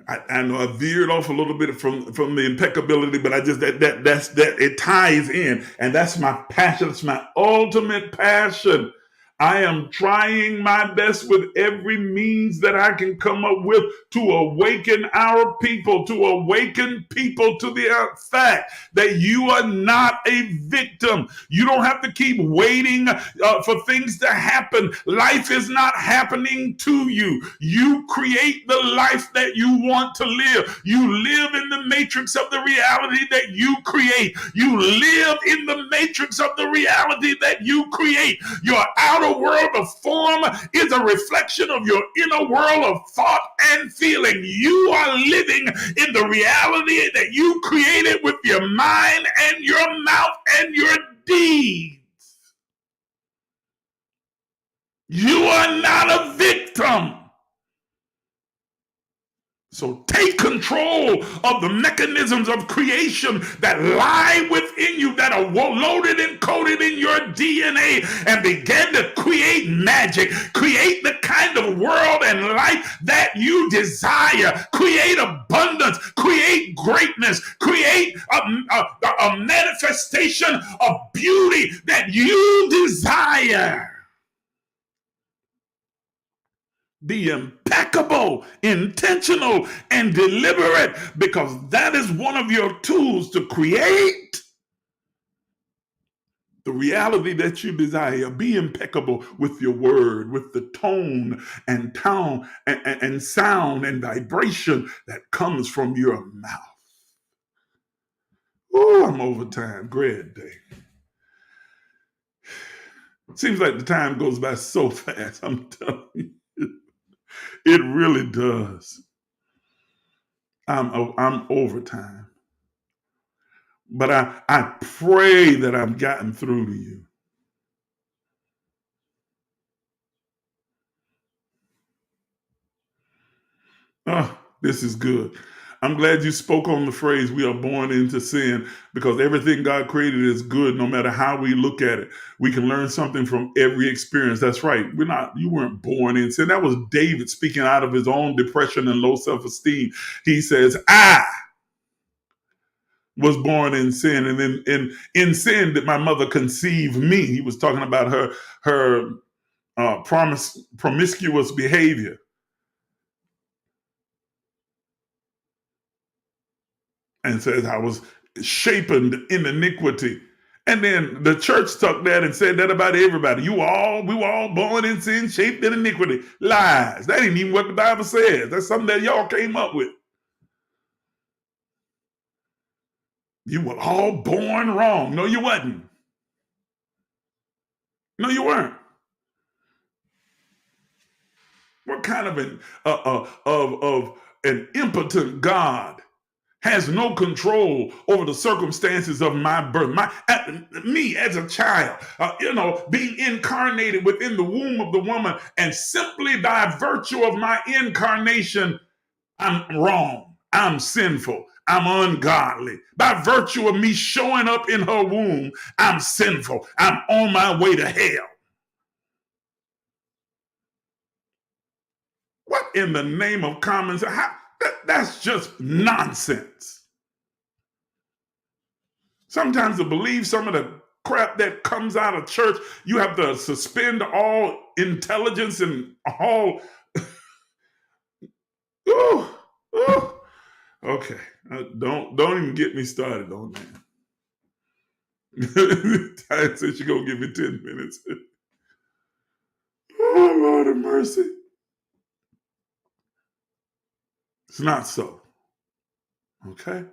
I know I veered off a little bit from the impeccability, but I just that's it ties in, and that's my passion. It's my ultimate passion. I am trying my best with every means that I can come up with to awaken our people, to awaken people to the fact that you are not a victim. You don't have to keep waiting for things to happen. Life is not happening to you. You create the life that you want to live. You live in the matrix of the reality that you create. You live in the matrix of the reality that you create. Your outer world of form is a reflection of your inner world of thought and feeling. You are living in the reality that you created with your mind and your mouth and your deeds. You are not a victim. So take control of the mechanisms of creation that lie within you, that are loaded and coded in your DNA, and begin to create magic, create the kind of world and life that you desire, create abundance, create greatness, create a manifestation of beauty that you desire. Be impeccable, intentional, and deliberate, because that is one of your tools to create the reality that you desire. Be impeccable with your word, with the tone and sound and vibration that comes from your mouth. Oh, I'm over time. Great day. Seems like the time goes by so fast. I'm telling you. It really does. I'm over time. But I pray that I've gotten through to you. Oh, this is good. I'm glad you spoke on the phrase, we are born into sin, because everything God created is good no matter how we look at it. We can learn something from every experience. That's right. You weren't born in sin. That was David speaking out of his own depression and low self-esteem. He says, I was born in sin, and then in sin did my mother conceive me. He was talking about her promiscuous behavior. And says, I was shapen in iniquity. And then the church took that and said that about everybody. We were all born in sin, shaped in iniquity. Lies. That ain't even what the Bible says. That's something that y'all came up with. You were all born wrong. No, you wasn't. No, you weren't. What kind of an impotent God has no control over the circumstances of my birth? Me as a child, being incarnated within the womb of the woman, and simply by virtue of my incarnation, I'm wrong, I'm sinful, I'm ungodly. By virtue of me showing up in her womb, I'm sinful, I'm on my way to hell. What in the name of common sense? That's just nonsense. Sometimes to believe some of the crap that comes out of church, you have to suspend all intelligence and all. Okay. Don't even get me started on that. Ty said you're gonna give me 10 minutes. Oh Lord of mercy. It's not so. Okay.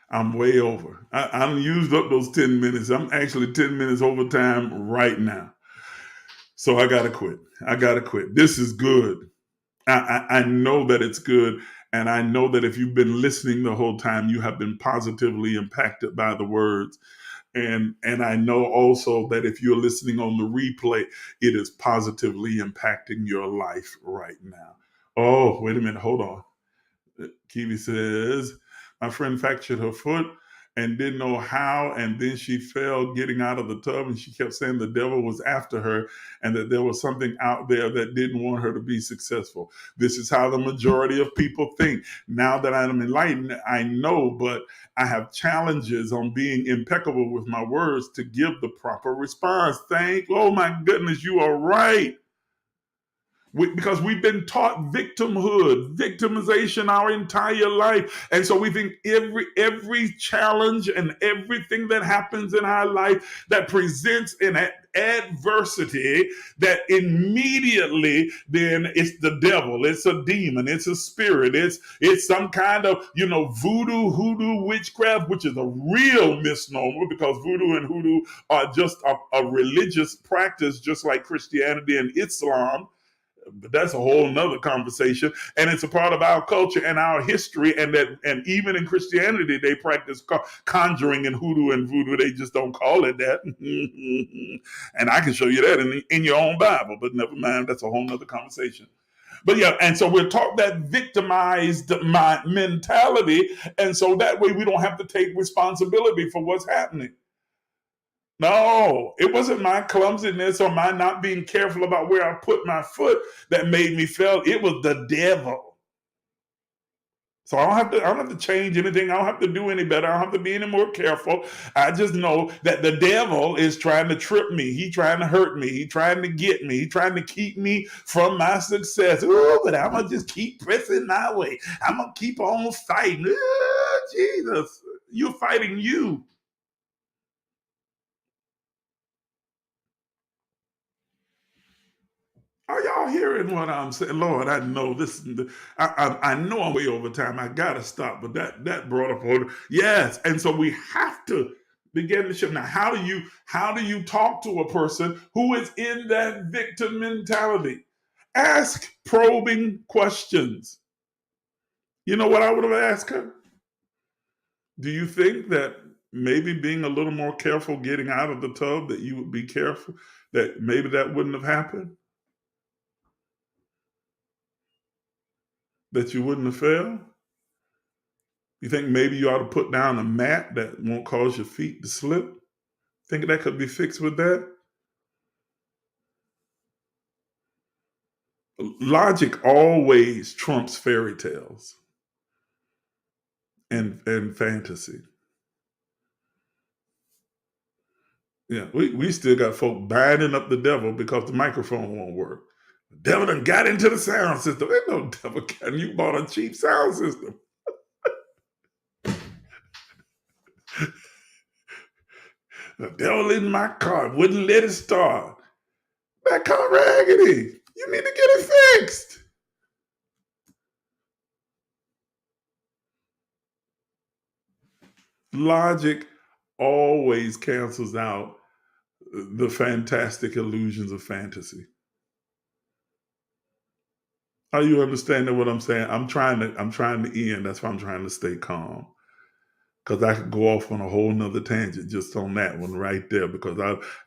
I'm way over. I'm used up those 10 minutes. I'm actually 10 minutes over time right now. So I gotta quit. I gotta quit. This is good. I know that it's good. And I know that if you've been listening the whole time, you have been positively impacted by the words. And I know also that if you're listening on the replay, it is positively impacting your life right now. Oh, wait a minute. Hold on. Kiwi says, my friend fractured her foot and didn't know how, and then she fell getting out of the tub, and she kept saying the devil was after her and that there was something out there that didn't want her to be successful. This is how the majority of people think. Now that I'm enlightened, I know, but I have challenges on being impeccable with my words to give the proper response. Oh my goodness, you are right. Because we've been taught victimhood, victimization our entire life. And so we think every challenge and everything that happens in our life that presents an adversity, that immediately then it's the devil, it's a demon, it's a spirit, it's some kind of voodoo, hoodoo, witchcraft, which is a real misnomer, because voodoo and hoodoo are just a religious practice, just like Christianity and Islam. But that's a whole nother conversation, and it's a part of our culture and our history, and even in Christianity they practice conjuring and hoodoo and voodoo. They just don't call it that. And I can show you that in your own Bible, but never mind, that's a whole nother conversation. But yeah, and so we're taught that victimized mentality, and so that way we don't have to take responsibility for what's happening. No, it wasn't my clumsiness or my not being careful about where I put my foot that made me fail. It was the devil. So I don't have to change anything. I don't have to do any better. I don't have to be any more careful. I just know that the devil is trying to trip me. He's trying to hurt me. He's trying to get me. He's trying to keep me from my success. Oh, but I'm going to just keep pressing my way. I'm going to keep on fighting. Oh, Jesus, you're fighting you. Are y'all hearing what I'm saying? Lord, I know this. I know I'm way over time. I gotta stop, but that brought up order. Yes, and so we have to begin to shift. Now, how do you talk to a person who is in that victim mentality? Ask probing questions. You know what I would have asked her? Do you think that maybe being a little more careful getting out of the tub, that you would be careful, that maybe that wouldn't have happened? That you wouldn't have failed? You think maybe you ought to put down a mat that won't cause your feet to slip? Think that could be fixed with that? Logic always trumps fairy tales and fantasy. Yeah, we still got folk binding up the devil because the microphone won't work. The devil done got into the sound system. Ain't no devil can. You bought a cheap sound system. The devil in my car wouldn't let it start. That car raggedy. You need to get it fixed. Logic always cancels out the fantastic illusions of fantasy. Are you understanding what I'm saying? I'm trying to end. That's why I'm trying to stay calm. Because I could go off on a whole nother tangent just on that one right there. Because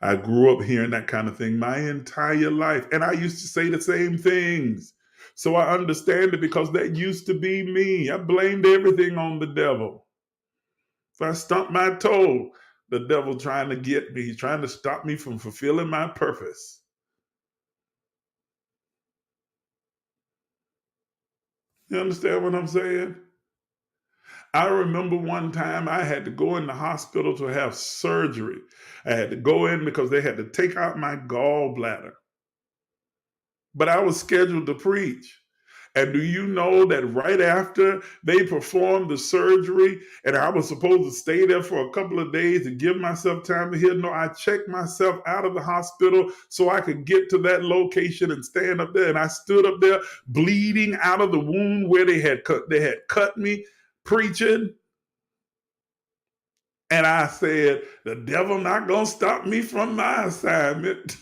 I grew up hearing that kind of thing my entire life. And I used to say the same things. So I understand it, because that used to be me. I blamed everything on the devil. If I stumped my toe, the devil trying to get me. He's trying to stop me from fulfilling my purpose. You understand what I'm saying? I remember one time I had to go in the hospital to have surgery. I had to go in because they had to take out my gallbladder. But I was scheduled to preach. And do you know that right after they performed the surgery and I was supposed to stay there for a couple of days to give myself time to heal? No, I checked myself out of the hospital so I could get to that location and stand up there. And I stood up there bleeding out of the wound where they had cut me, preaching. And I said, the devil not going to stop me from my assignment.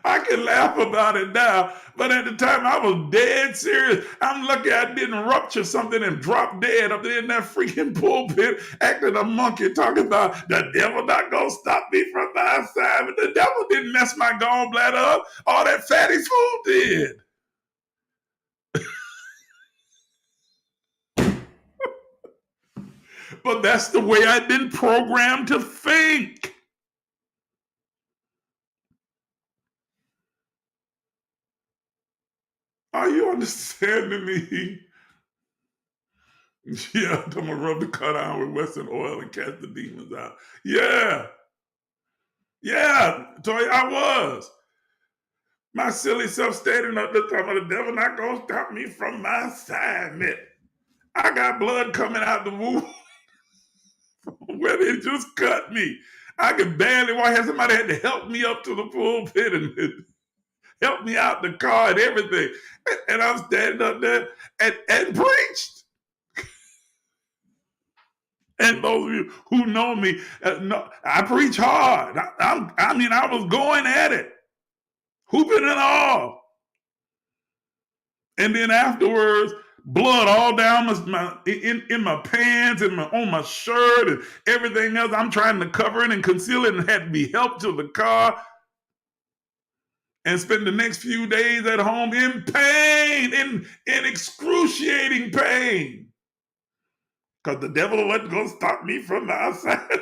I can laugh about it now, but at the time I was dead serious. I'm lucky I didn't rupture something and drop dead up there in that freaking pulpit, acting a monkey, talking about the devil not gonna stop me from my assignment. The devil didn't mess my gallbladder up. All that fatty food did. But that's the way I've been programmed to think. Are you understanding me? Yeah, I'm gonna rub the cut iron with Western oil and cast the demons out. Yeah, Toy, I was. My silly self standing up there talking about the devil not gonna stop me from my assignment. I got blood coming out the wound where they just cut me. I could barely walk. Somebody had to help me up to the pulpit and help me out the car and everything. And I'm standing up there and preached. And those of you who know me, know, I preach hard. I was going at it, hooping and all. And then afterwards, blood all down in my pants and on my shirt and everything else. I'm trying to cover it and conceal it and had to be helped to the car and spend the next few days at home in pain, in excruciating pain. Because the devil wasn't going to stop me from the outside.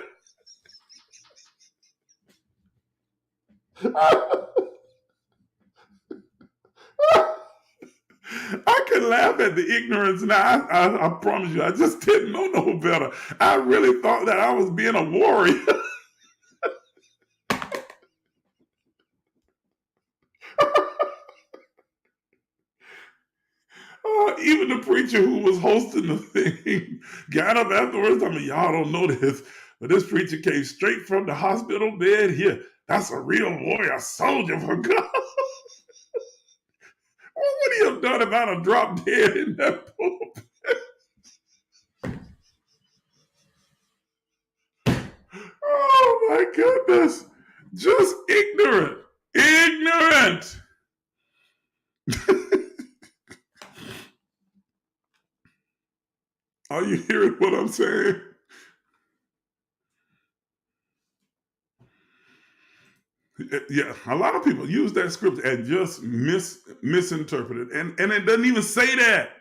I can laugh at the ignorance now. I promise you, I just didn't know no better. I really thought that I was being a warrior. Even the preacher who was hosting the thing got up afterwards. I mean, y'all don't know this, but this preacher came straight from the hospital bed here. That's a real warrior, soldier for God. What would he have done if I'd have dropped dead in that pulpit? Oh my goodness. Just ignorant. Ignorant. Are you hearing what I'm saying? Yeah, a lot of people use that script and just misinterpret it. And it doesn't even say that.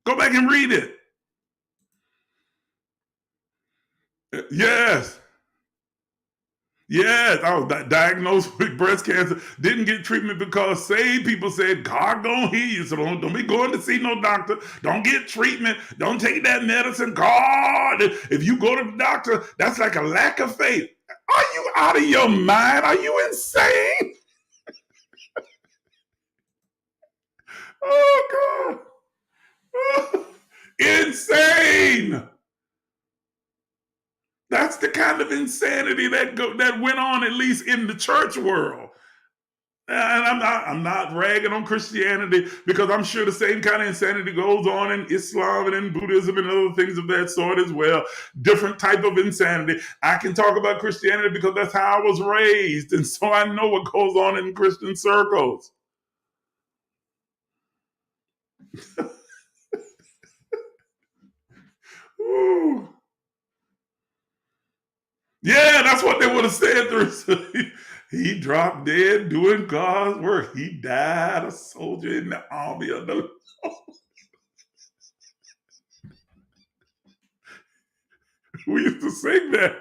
Go back and read it. Yes. Yes, I was diagnosed with breast cancer. Didn't get treatment because saved people said, God gonna heal you. So don't be going to see no doctor. Don't get treatment. Don't take that medicine. God, if you go to the doctor, that's like a lack of faith. Are you out of your mind? Are you insane? Oh, God. Insane. That's the kind of insanity that went on, at least in the church world. And I'm not ragging on Christianity because I'm sure the same kind of insanity goes on in Islam and in Buddhism and other things of that sort as well. Different type of insanity. I can talk about Christianity because that's how I was raised, and so I know what goes on in Christian circles. Ooh. Yeah, that's what they would have said through. He dropped dead doing God's work. He died a soldier in the army of the Lord. We used to sing that.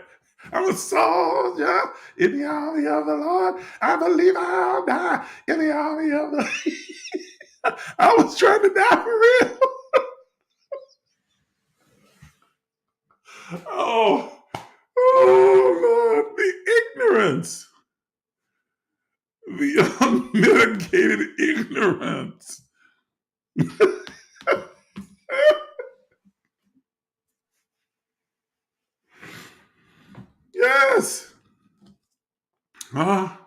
I'm a soldier in the army of the Lord. I believe I'll die in the army of the I was trying to die for real. Oh, Lord, the ignorance, the unmitigated ignorance. Yes. Ah,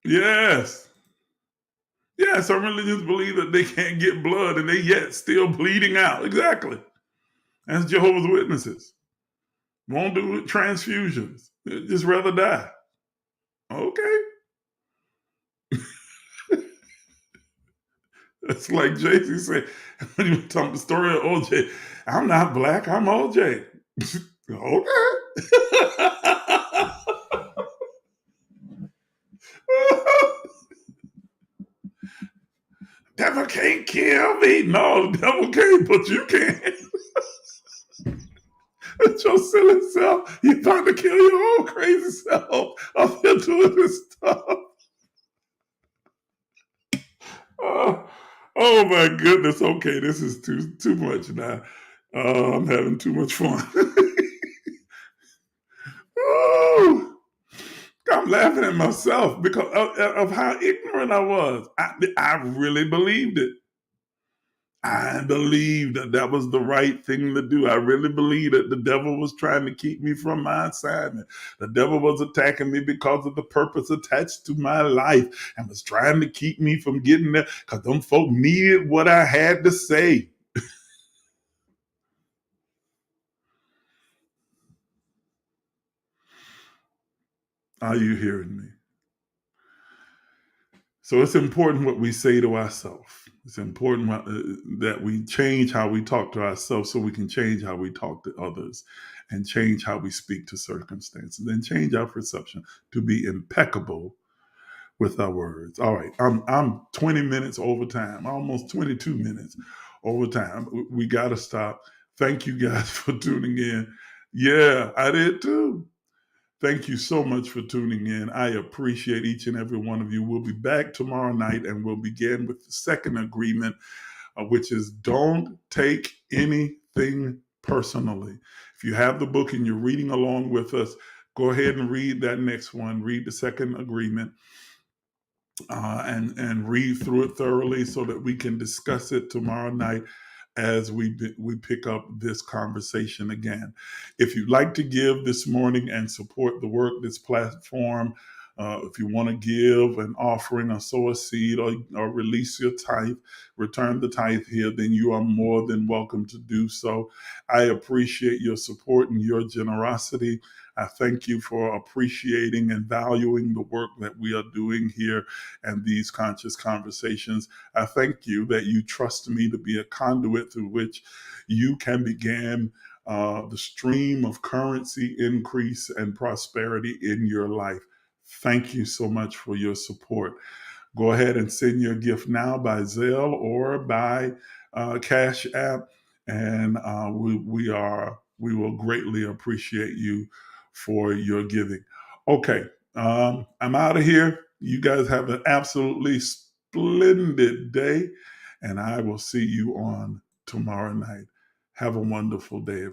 yes. Yeah, some religions believe that they can't get blood and they yet still bleeding out. Exactly. That's Jehovah's Witnesses. Won't do transfusions. They'd just rather die. Okay. It's like Jay-Z said when you tell the story of OJ. I'm not black, I'm OJ. Okay. Devil can't kill me. No, the devil can't, but you can. It's your silly self. You trying to kill your own crazy self up here doing this stuff. Oh, oh my goodness. Okay, this is too much now. I'm having too much fun. Oh, I'm laughing at myself because of how ignorant I was. I really believed it. I believed that that was the right thing to do. I really believed that the devil was trying to keep me from my assignment. The devil was attacking me because of the purpose attached to my life and was trying to keep me from getting there because them folk needed what I had to say. Are you hearing me? So it's important what we say to ourselves. It's important that we change how we talk to ourselves so we can change how we talk to others and change how we speak to circumstances and change our perception to be impeccable with our words. All right, I'm 20 minutes over time, almost 22 minutes over time. We got to stop. Thank you guys for tuning in. Yeah, I did too. Thank you so much for tuning in. I appreciate each and every one of you. We'll be back tomorrow night and we'll begin with the second agreement, which is don't take anything personally. If you have the book and you're reading along with us, go ahead and read that next one. Read the second agreement and read through it thoroughly so that we can discuss it tomorrow night as we pick up this conversation again. If you'd like to give this morning and support the work, this platform, if you want to give an offering or sow a seed or release your tithe, return the tithe here, then you are more than welcome to do so. I appreciate your support and your generosity. I thank you for appreciating and valuing the work that we are doing here and these conscious conversations. I thank you that you trust me to be a conduit through which you can begin the stream of currency increase and prosperity in your life. Thank you so much for your support. Go ahead and send your gift now by Zelle or by Cashapp, and we will greatly appreciate you for your giving. Okay, I'm out of here. You guys have an absolutely splendid day, and I will see you on tomorrow night. Have a wonderful day.